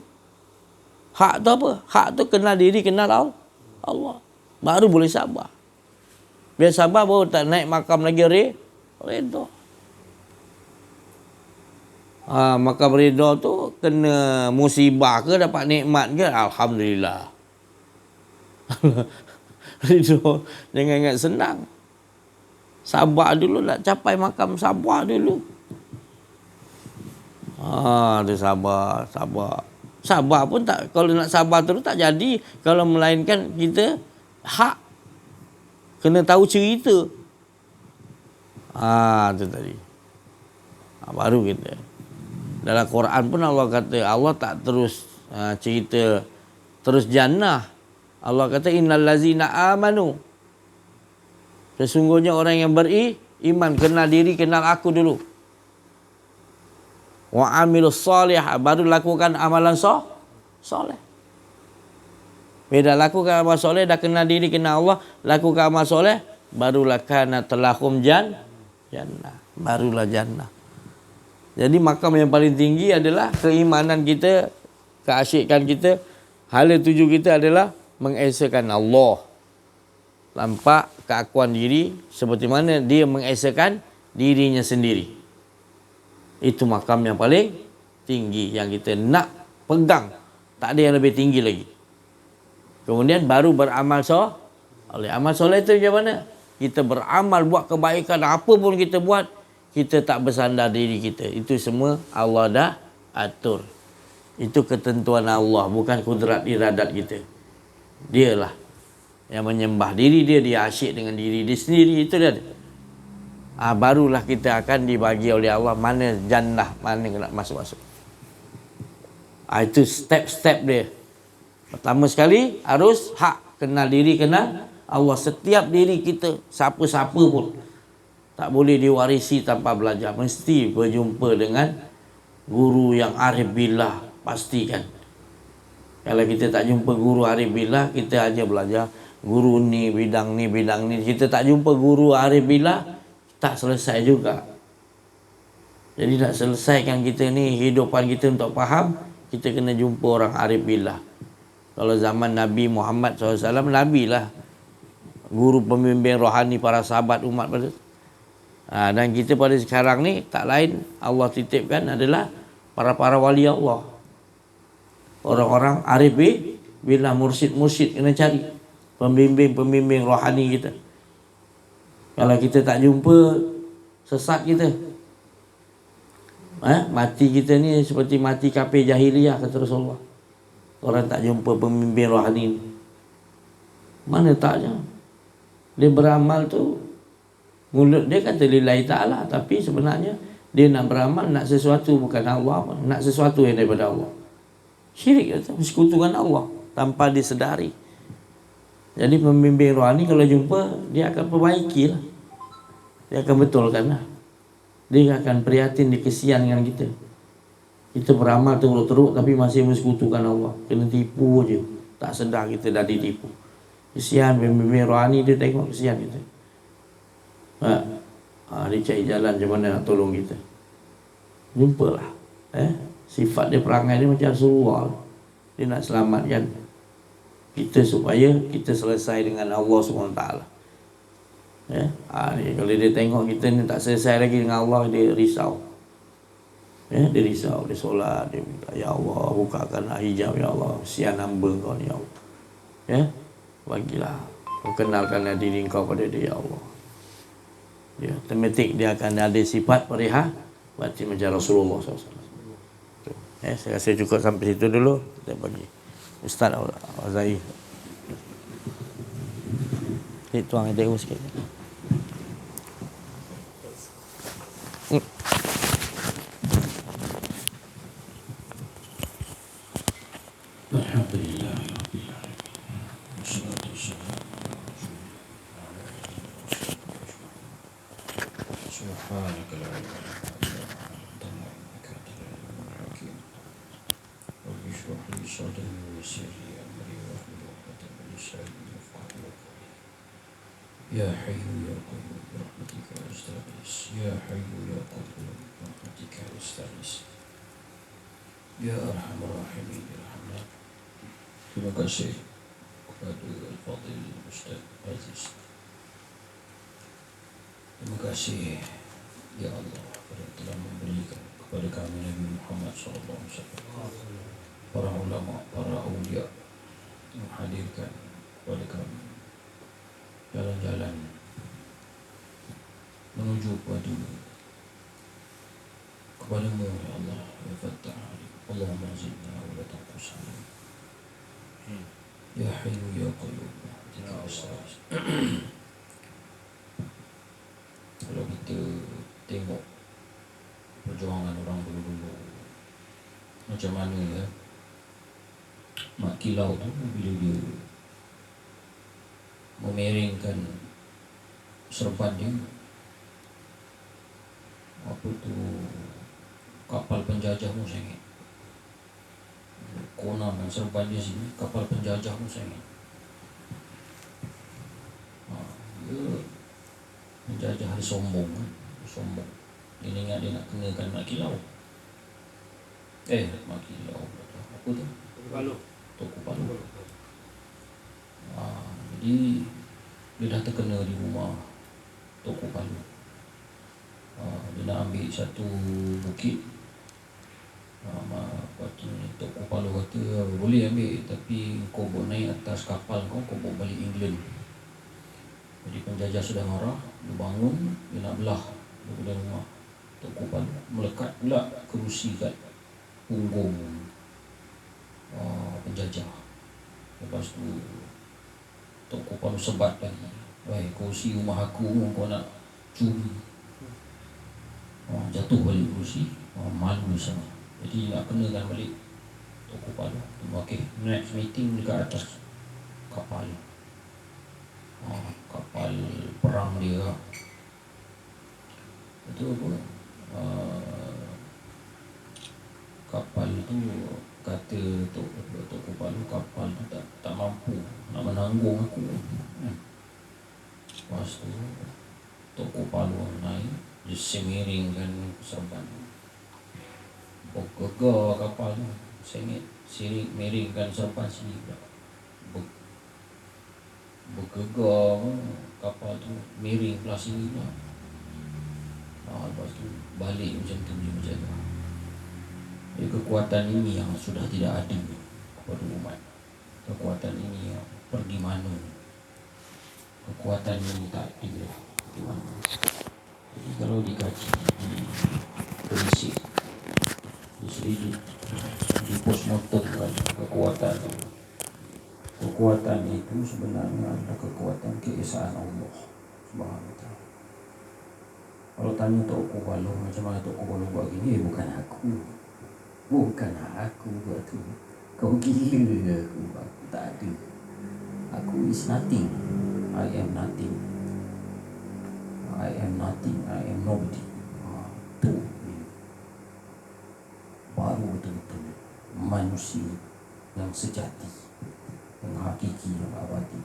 Hak tu apa? Hak tu kenal diri, kenal Allah. Baru boleh sabar. Biar sabar baru tak naik makam lagi redha. Makam redha tu kena musibah ke dapat nikmat ke? Alhamdulillah. Redha jangan ingat senang. Sabar dulu, nak capai makam sabar dulu. Dia sabar. Sabar pun tak, kalau nak sabar terus tak jadi. Kalau melainkan kita hak kena tahu cerita. Itu tadi. Baru kita. Dalam Quran pun Allah kata, Allah tak terus cerita terus jannah. Allah kata innal ladzina amanu. Sesungguhnya orang yang beriman, kenal diri, kenal aku dulu. Wa amilus salihah, baru lakukan amalan soleh. Bila lakukan amal soleh, dah kenal diri, kenal Allah, lakukan amal soleh, barulah kana telahum jannah. Barulah jannah. Jadi makam yang paling tinggi adalah keimanan kita, keasyikan kita. Hala tuju kita adalah mengesakan Allah. Nampak keakuan diri seperti mana dia mengesakan dirinya sendiri. Itu makam yang paling tinggi yang kita nak pegang. Tak ada yang lebih tinggi lagi. Kemudian baru beramal soleh. Amal soleh itu macam mana? Kita beramal, buat kebaikan, apa pun kita buat, kita tak bersandar diri kita. Itu semua Allah dah atur. Itu ketentuan Allah, bukan kudrat iradat kita. Dialah yang menyembah diri dia, dia asyik dengan diri dia sendiri. Itu dia. Barulah kita akan dibagi oleh Allah mana jannah, mana nak masuk-masuk. Itu step-step dia. Pertama sekali harus hak kenal diri, kenal Allah. Setiap diri kita, siapa-siapa pun tak boleh diwarisi tanpa belajar. Mesti berjumpa dengan guru yang arif billah, pastikan. Kalau kita tak jumpa guru arif billah, kita hanya belajar guru ni, bidang ni, bidang ni. Kita tak jumpa guru arif billah, tak selesai juga. Jadi nak selesaikan kita ni, hidupan kita untuk faham, kita kena jumpa orang arif billah. Kalau zaman Nabi Muhammad SAW, Nabi lah guru pembimbing rohani para sahabat umat pada. Dan kita pada sekarang ni tak lain Allah titipkan adalah para wali Allah. Orang-orang arif billah, mursyid kena cari. Pembimbing rohani kita. Kalau kita tak jumpa, sesat kita. Mati kita ni seperti mati kafir jahiliyah, kata Rasulullah. Orang tak jumpa pembimbing rohani ni. Mana taknya? Dia beramal tu, mulut dia kata lillahi ta'ala, tapi sebenarnya dia nak beramal, nak sesuatu bukan Allah, nak sesuatu yang daripada Allah. Syirik kata, persekutuan Allah tanpa disedari. Jadi pembimbing rohani kalau jumpa, dia akan perbaiki lah. Dia akan betulkan lah. Dia akan prihatin, dia kesian dengan kita. Kita beramal teruk-teruk tapi masih mensekutukan Allah. Kena tipu je. Tak sedar kita dah ditipu. Kesian pembimbing rohani, dia tengok kesian kita. Dia cari jalan macam mana nak tolong kita. Jumpalah. Sifat dia, perangai dia macam Rasulullah. Dia nak selamatkan kita supaya kita selesai dengan Allah SWT. Kalau dia tengok kita ni tak selesai lagi dengan Allah, dia risau. Dia risau, dia solat, dia minta, ya Allah, bukakanlah hijab, ya Allah, kesian hamba kau ni, ya Allah. Bagilah, perkenalkanlah diri kau pada dia, ya Allah. Dia automatik dia akan ada sifat perihah batin macam Rasulullah SAW. Saya rasa cukup sampai situ dulu. Kita bagi Ustaz Azai. Tuang dia sikit. Alhamdulillah Rabbil Alamin. Wassalatu wassalamu ala Rasulillah. Subhanaka la ilma lana illa ma 'allamtana innaka antal alimul hakim. Rabbi shrah li sadri wa yassir li amri wahlul 'uqdatam min lisani yafqahu qawli. Ya Hayyu ya Qayyum bi rahmatika astaghis. Ya Hayyu ya Qayyum bi rahmatika astaghis. Ya Arhamar Rahimin irhamna. Terima kasih kepada Al-Fadhil Ustaz Aziz. Terima kasih ya Allah yang telah memberikan kepada kami Nabi Muhammad SAW, para ulama, para awliya yang hadirkan kepada kami jalan-jalan menuju kepadamu ya Allah ya Fattah Alim. Allahumma zidna wa la tanqusna. Ya Hayyu ya Qayyum rahmatika astaghis. Kalau kita tengok perjuangan orang dulu-dulu macam mana ya, Mak Kilau tu bila dia memeringkan serban dia, apa tu, kapal penjajah pun sengit. Konon dan serban dia sini kapal penjajah pun sengit. Dia penjajah dia sombong kan? Sombong. Dia ingat dia nak kenakan Mak Kilau. Mak Kilau apa tu? Toko Palu. Jadi dia dah terkena di rumah Toko Palu. Dia nak ambil satu bukit. Toko Palu kata boleh ambil, tapi kau bawa naik atas kapal kau bawa balik England. Jadi penjajah sudah marah, dia bangun, dia nak belah daripada rumah Toko Palu, melekat pula kerusi kat punggung penjajah. Lepas tu Toko Palu sebat lagi, "Wahai kerusi rumah aku, kau nak curi." Jatuh balik kerusi, malu sangat. Jadi nak kenakan balik Toko Palu. Okey, next meeting dekat atas kapal. Kapal perang dia. Itu apa? Kapal tu kata Toko Palu, kapal tu tak mampu nak menanggung aku. Lepas tu Toko Palu naik, dia semiringkan serban. Gegar kapal tu, miringkan serban sini pula. Bergegar kapal tu, miring belah sini pula. Lepas tu balik macam tu dia menjaga. Jadi kekuatan ini yang sudah tidak ada kepada umat. Kekuatan ini yang pergi mana. Kekuatan ini tak ada di mana. Jadi kalau dikaji, berisik, diselidik, di postmortem kan kekuatan itu. Kekuatan itu sebenarnya adalah kekuatan keesaan Allah Subhanahu wa ta'ala. Kalau tanya Toko Palu macam mana Toko Palu buat gini, bukan aku buat tu. Kau gila aku tak ada. Aku is nothing. I am nothing. I am nobody. Tu baru betul-betul manusia yang sejati, yang hakiki, yang abadi.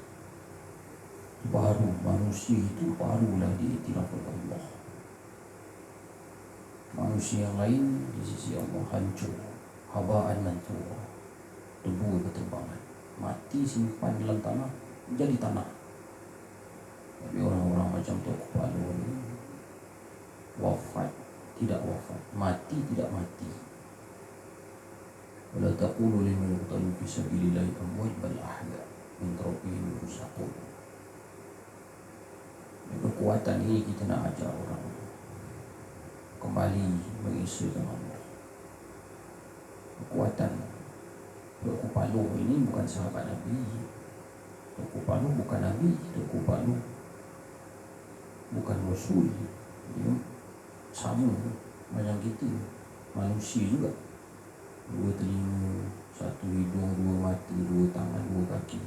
Baru manusia itu barulah diiktiraf oleh Allah. Manusia yang lain di sisi Allah hancur, habaan mansura, debu berterbangan, mati simpan dalam tanah, jadi tanah. Tapi orang-orang macam Toko Palu ni wafat tidak wafat, mati tidak mati. Wala taqulu liman yuqtalu fi sabilillahi amwat bal ahya min rabbihim yurzaqun. Kekuatan ini kita nak ajar orang kembali mengesahkan Allah. Kekuatan Toko Palu ini bukan sahabat Nabi. Toko Palu bukan Nabi. Toko Palu bukan Rasul. sama macam kita, manusia juga. Dua telinga, satu hidung, dua mata, dua tangan, dua kaki.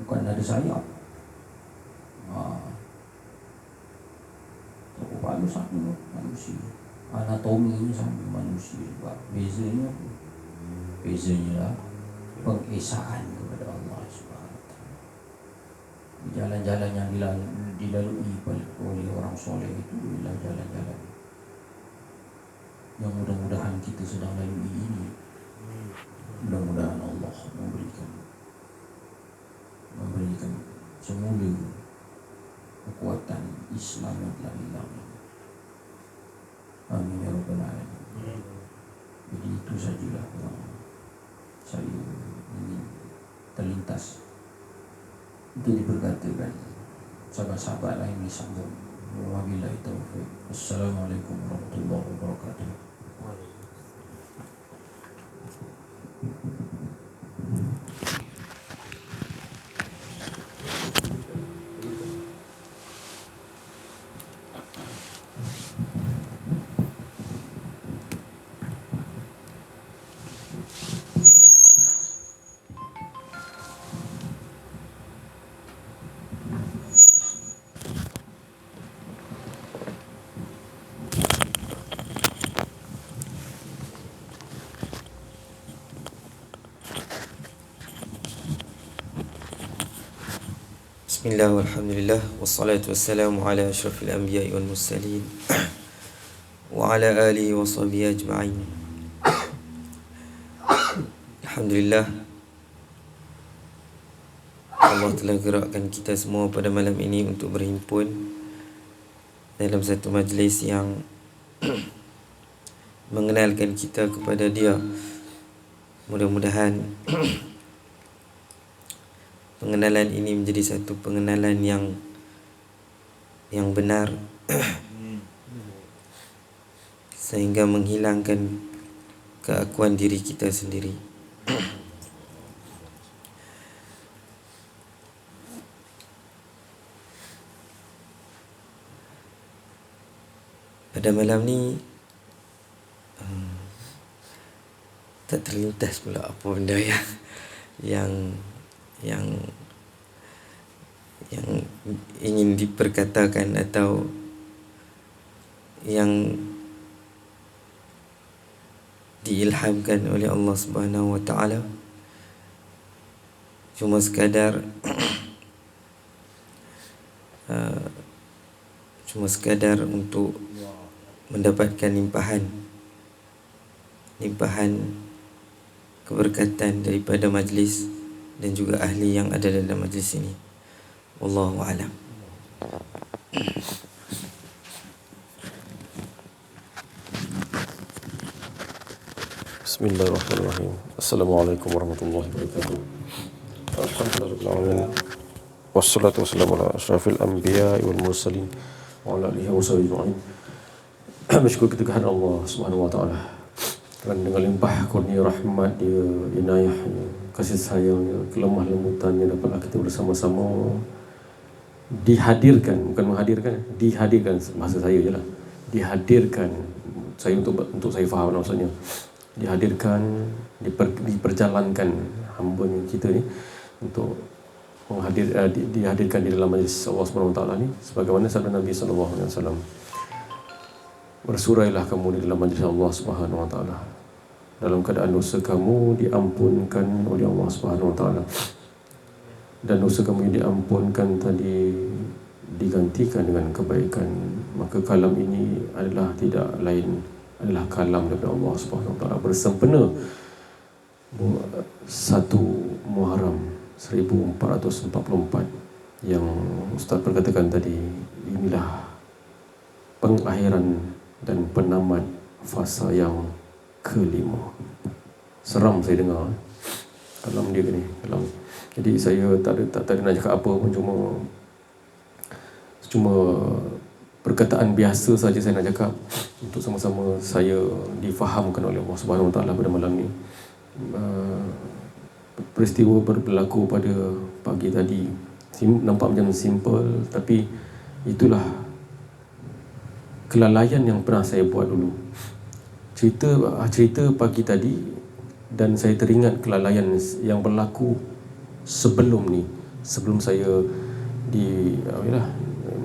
Bukan ada sayap. Terlalu sama manusia. Anatominya sama manusia juga. Bezanya apa? Bezanya lah pengesaan kepada Allah SWT. Jalan-jalan yang dilalui oleh orang soleh itu adalah jalan-jalan yang mudah-mudahan kita sedang lalui ini. Mudah-mudahan Allah memberikan semula kekuatan Islam yang telah hilang. Amin ya rabbal alamin. Jadi itu sajalah yang saya ingin terlintas untuk diperkatakan sahabat-sahabat lain disambung. Wabillahi taufiq. Assalamualaikum warahmatullahi wabarakatuh. Bismillah walhamdulillah wassalatu wassalamu ala asyrafil anbiya'i wal mursalin wa ala alihi wa sahbihi ajma'in. Alhamdulillah, Allah telah gerakkan kita semua pada malam ini untuk berhimpun dalam satu majlis yang mengenalkan kita kepada Dia. Mudah-mudahan pengenalan ini menjadi satu pengenalan yang benar sehingga menghilangkan keakuan diri kita sendiri. Pada malam ni tak terlintas pula apa benda yang ingin diperkatakan atau yang diilhamkan oleh Allah Subhanahu wa taala. Cuma sekadar untuk mendapatkan limpahan keberkatan daripada majlis dan juga ahli yang ada dalam majlis ini. Wallahu a'lam. Bismillahirrahmanirrahim. Assalamualaikum warahmatullahi wabarakatuh. Alhamdulillahirabbil alamin. Wassalatu wassalamu ala asyrafil anbiya'i wal mursalin wa ala alihi wa sahbihi ajma'in. Bersyukur kita kehadirat Allah Subhanahu wa taala kerana dengan limpah kurnia rahmat Dia, inayahnya, kasih sayangnya, kelemah lembutannya, dapatlah kita bersama-sama dihadirkan, bukan menghadirkan, dihadirkan, bahasa saya je lah, dihadirkan, saya untuk saya faham maksudnya, dihadirkan, diperjalankan hamba-Nya kita ni untuk dihadirkan di dalam majlis Allah Subhanahu Wa Taala ni, sebagaimana sabda Nabi sallallahu alaihi wasallam, bersurailah kamu di dalam majlis Allah Subhanahu Wa Taala dalam keadaan dosa kamu diampunkan oleh Allah Subhanahu Wa Taala, dan dosa kamu yang diampunkan tadi digantikan dengan kebaikan. Maka kalam ini adalah tidak lain adalah kalam daripada Allah Subhanahu Wa Taala bersempena 1 Muharram 1444 yang Ustaz perkatakan tadi. Inilah pengakhiran dan penamat fasa yang kelima. Seram saya dengar kalam dia ni, kalam. Jadi saya tak ada nak cakap apa pun, cuma perkataan biasa saja saya nak cakap untuk sama-sama saya difahamkan oleh Allah Subhanahu Wa Taala pada malam ni. Peristiwa berlaku pada pagi tadi nampak macam simple, tapi itulah kelalaian yang pernah saya buat dulu. Cerita pagi tadi, dan saya teringat kelalaian yang berlaku sebelum ni, sebelum saya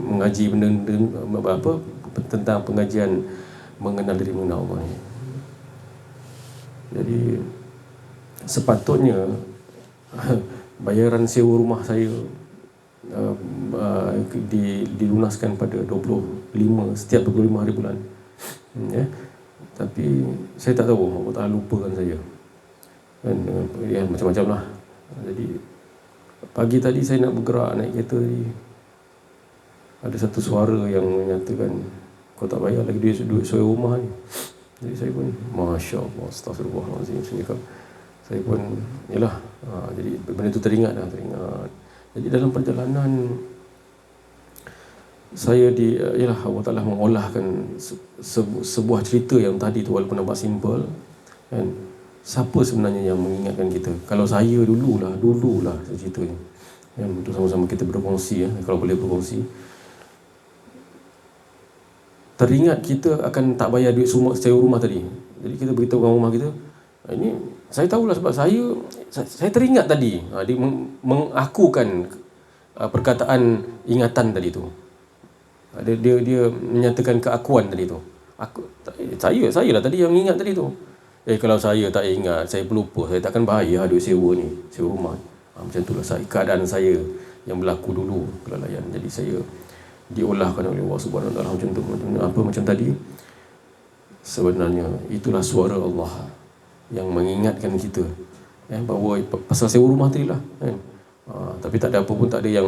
mengaji benda tentang pengajian mengenal diri mengenal Allah ni. Jadi sepatutnya bayaran sewa rumah saya dilunaskan pada 25 setiap 25 hari bulan. Ya. Tapi saya tak tahu, Allah Ta'ala lupakan saya. Dan macam-macam lah. Jadi pagi tadi saya nak bergerak naik kereta tadi, ada satu suara yang menyatakan, kau tak bayar lagi duit sewa rumah ni. Jadi saya pun, Masya Allah, Astaghfirullahaladzim, saya pun, yalah, jadi benda tu teringat. Jadi dalam perjalanan saya Allah Ta'ala mengolahkan sebuah cerita yang tadi tu, walaupun nampak simple kan, siapa sebenarnya yang mengingatkan kita? Kalau saya dululah saya cerita ni kan, untuk sama-sama kita berkongsi, kalau boleh berkongsi. Teringat kita akan tak bayar duit sewa rumah tadi. Jadi kita beritahu orang rumah kita, ini saya tahulah sebab saya teringat tadi. Dia mengakukan perkataan ingatan tadi tu. Dia menyatakan keakuan tadi tu. Saya lah tadi yang ingat tadi tu. Kalau saya tak ingat, saya pelupa, saya takkan bayar duit sewa rumah. Macam itulah keadaan saya yang berlaku dulu, kelalaian. Jadi saya diolahkan oleh Allah Subhanahu Wa Taala macam tu. Macam tadi, sebenarnya itulah suara Allah yang mengingatkan kita bahawa pasal sewa rumah tadi lah kan. Tapi tak ada apa pun, tak ada yang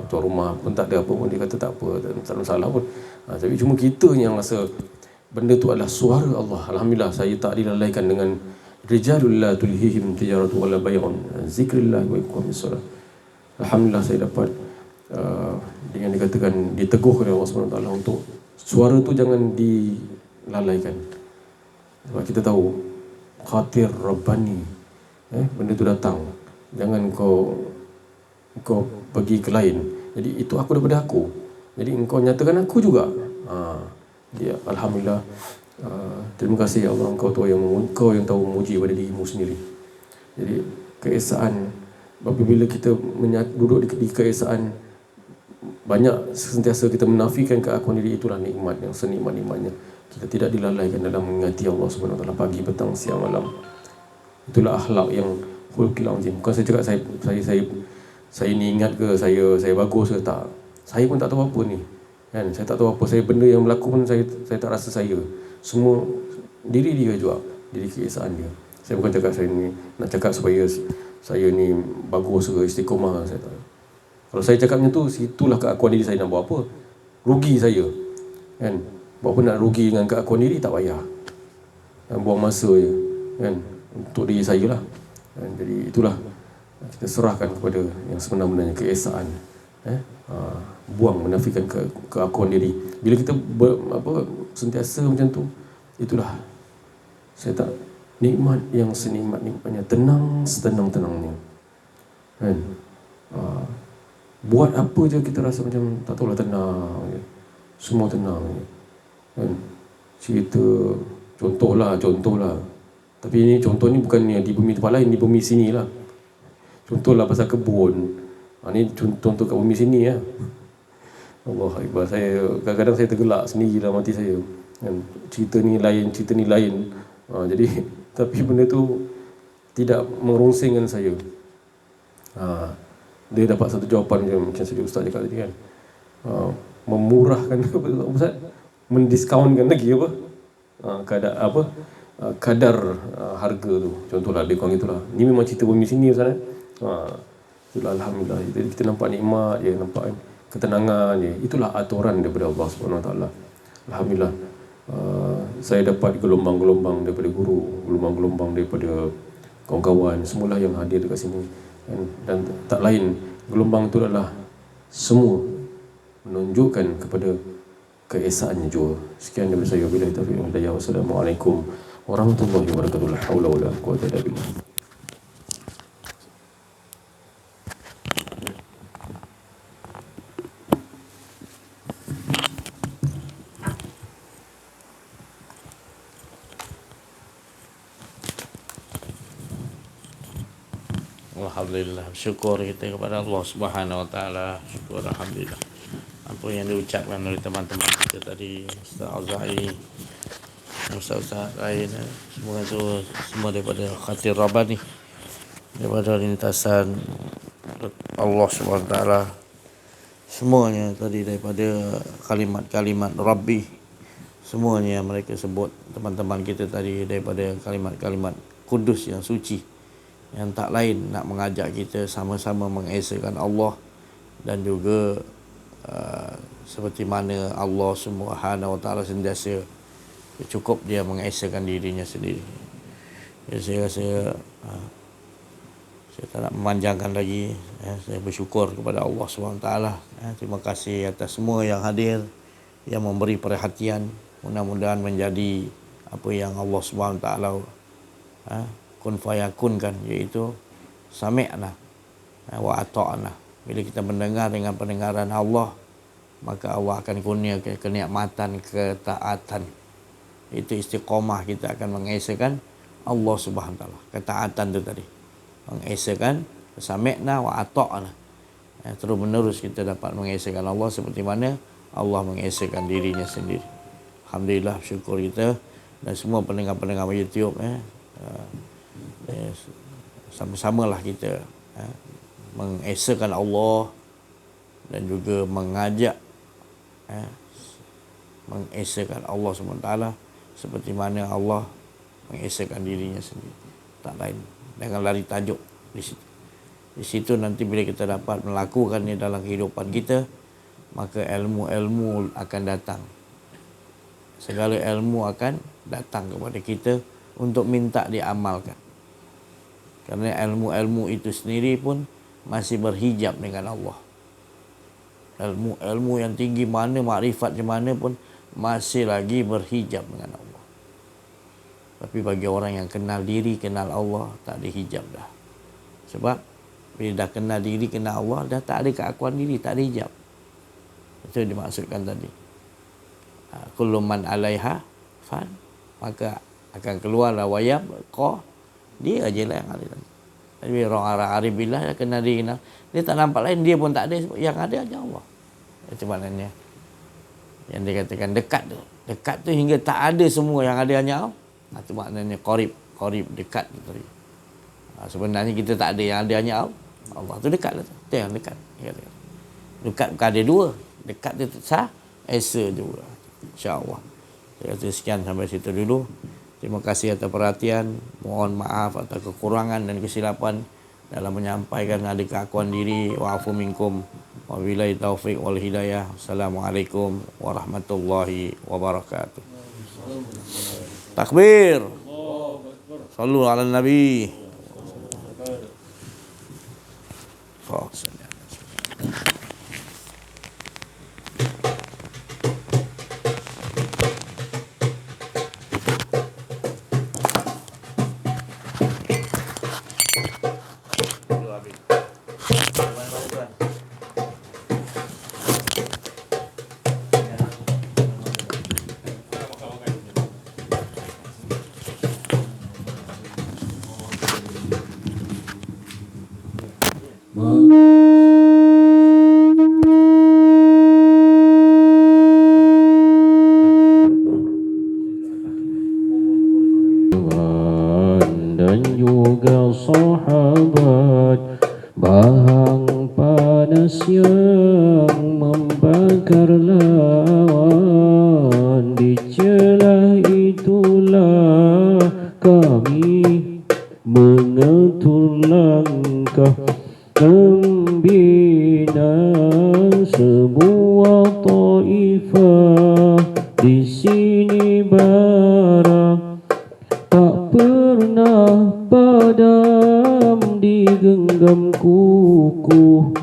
tuan rumah pun tak ada apa pun, dia kata tak apa, tak ada masalah pun. Tapi cuma kita yang rasa benda tu adalah suara Allah. Alhamdulillah saya tak dilalaikan dengan rijalul la tulhihim tijaratu wala bai'un zikrillah wa iqamis solat. Alhamdulillah saya dapat dengan dikatakan, diteguh oleh Allah SWT untuk suara tu jangan dilalaikan. Sebab kita tahu khatir Rabbani, benda tu datang, jangan kau pergi ke lain. Jadi itu aku daripada aku, jadi engkau nyatakan aku juga. Alhamdulillah, terima kasih ya Allah, engkau yang tahu memuji pada dirimu sendiri. Jadi keesaan, apabila kita duduk di keesaan, banyak sentiasa kita menafikan keakuan diri, itulah nikmat yang senikmat-nikmatnya. Kita tidak dilalaikan dalam mengingati Allah SWT pagi, petang, siang, malam. Itulah akhlak yang khulqil azim. Bukan saya cakap saya ni ingat ke, saya bagus ke, tak. Saya pun tak tahu apa ni kan. Saya tak tahu apa, benda yang berlaku pun saya tak rasa saya. Semua diri dia juga, diri keesaan dia. Saya bukan cakap saya ni nak cakap supaya saya ni bagus ke, istiqomah, saya tak. Kalau saya cakap macam tu, situlah keakuan diri saya. Nak buat apa? Rugi saya kan. Buat apa nak rugi dengan keakuan diri, tak payah. Buang masa je kan, untuk diri saya lah kan. Jadi itulah, kita serahkan kepada yang sebenar-benarnya keesaan. Buang, menafikan keakuan diri. Bila kita sentiasa macam tu, itulah saya tak nikmat yang senikmat-nikmatnya, tenang setenang-tenangnya kan. Buat apa je kita rasa macam tak tahulah, tenang je. Semua tenang je kan. Cerita contohlah, tapi ini contoh ni bukan di bumi tempat lain, di bumi sini lah. Contohlah pasal kebun, ni contoh kat bumi sini ya. Allah Akbar, kadang-kadang saya tergelak sendiri dalam hati saya kan. Cerita ni lain, jadi tapi benda tu tidak merongsingkan saya. Dia dapat satu jawapan macam sudi Ustaz cakap tadi kan, memurahkan Ustaz, mendiskaunkan lagi kadar harga tu. Contohlah dia kurang itulah. Ni memang cerita bumi sini Ustaz. Itulah alhamdulillah. Jadi kita nampak nikmat je, nampak ketenangan je. Itulah aturan daripada Allah SWT. Alhamdulillah. Saya dapat gelombang-gelombang daripada guru, gelombang-gelombang daripada kawan-kawan, semualah yang hadir dekat sini. Dan tak lain, gelombang itu adalah semua menunjukkan kepada keesaannya jua. Sekian daripada saya. Wabillahi taufiq wal hidayah. Wassalamualaikum warahmatullahi wabarakatuh. La haula wala quwwata illa billah. Alhamdulillah, syukur kita kepada Allah Subhanahu wa taala. Syukur alhamdulillah. Apa yang diucapkan oleh teman-teman kita tadi, Ustaz Azai, Ustaz lain, semua itu semua daripada khatir Rabbani, daripada lintasan Allah Subhanahu wa taala. Semuanya tadi daripada kalimat-kalimat Rabbi. Semuanya yang mereka sebut teman-teman kita tadi daripada kalimat-kalimat kudus yang suci, yang tak lain nak mengajak kita sama-sama mengesakan Allah dan juga seperti mana Allah Subhanahu wa taala sentiasa cukup dia mengesakan dirinya sendiri. Ya, saya rasa saya tak nak memanjangkan lagi. Saya bersyukur kepada Allah Subhanahu wa taala. Terima kasih atas semua yang hadir, yang memberi perhatian. Mudah-mudahan menjadi apa yang Allah Subhanahu wa taala kun fayakunkan, iaitu sami'na wa ata'na. Bila kita mendengar dengan pendengaran Allah, maka Allah akan kurniakan kenikmatan, ketaatan. Itu istiqamah, kita akan mengesakan Allah Subhanahu wa taala. Ketaatan itu tadi, mengesakan sami'na wa ata'na. Terus menerus kita dapat mengesakan Allah seperti mana Allah mengesakan dirinya sendiri. Alhamdulillah, syukur kita dan semua pendengar-pendengar YouTube, sama-samalah kita mengesakan Allah dan juga mengajak mengesakan Allah SWT seperti mana Allah mengesakan dirinya sendiri, tak lain. Dengan lari tajuk di situ. Di situ nanti bila kita dapat melakukannya dalam kehidupan kita, maka ilmu-ilmu akan datang. Segala ilmu akan datang kepada kita untuk minta diamalkan. Kerana ilmu-ilmu itu sendiri pun masih berhijab dengan Allah. Ilmu-ilmu yang tinggi mana, makrifat macam mana pun masih lagi berhijab dengan Allah. Tapi bagi orang yang kenal diri, kenal Allah, tak ada hijab dah. Sebab bila dah kenal diri, kenal Allah, dah tak ada keakuan diri, tak ada hijab. Itu yang dimaksudkan tadi. Kullu man alaiha fan, maka akan keluarlah wayab qah, dia ajalah yang ada. Jadi orang arif billah dia kenal diri, kenal dia, tak nampak lain, dia pun tak ada, yang ada hanya Allah. Itu maknanya yang dikatakan dekat tu hingga tak ada semua, yang ada hanya Allah. Itu maknanya qarib dekat tu tadi. Sebenarnya kita tak ada, yang ada hanya Allah tu dekatlah tu. Itu yang dekat. Dekat bukan ada dua, dekat tu sah esa juga. InsyaAllah. Saya kata sekian sampai situ dulu. Terima kasih atas perhatian. Mohon maaf atas kekurangan dan kesilapan dalam menyampaikan ada keakuan diri. Wa'afu minkum. Wabillahi taufiq wal hidayah. Assalamualaikum warahmatullahi wabarakatuh. Takbir. Sallu ala Nabi. Dan juga sahabat, bahang panas yang membakar lawan, di celah itulah kami mengatur langkah membina sebuah taifah di sini bara, tak pernah padam digenggam kukuh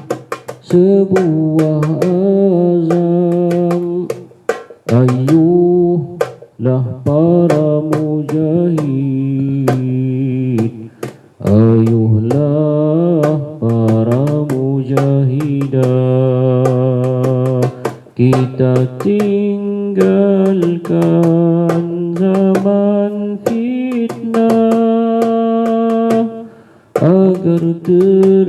sebuah azam. Ayuhlah para mujahid, ayuhlah para mujahidah, kita tinggalkan zaman fitnah agar tertera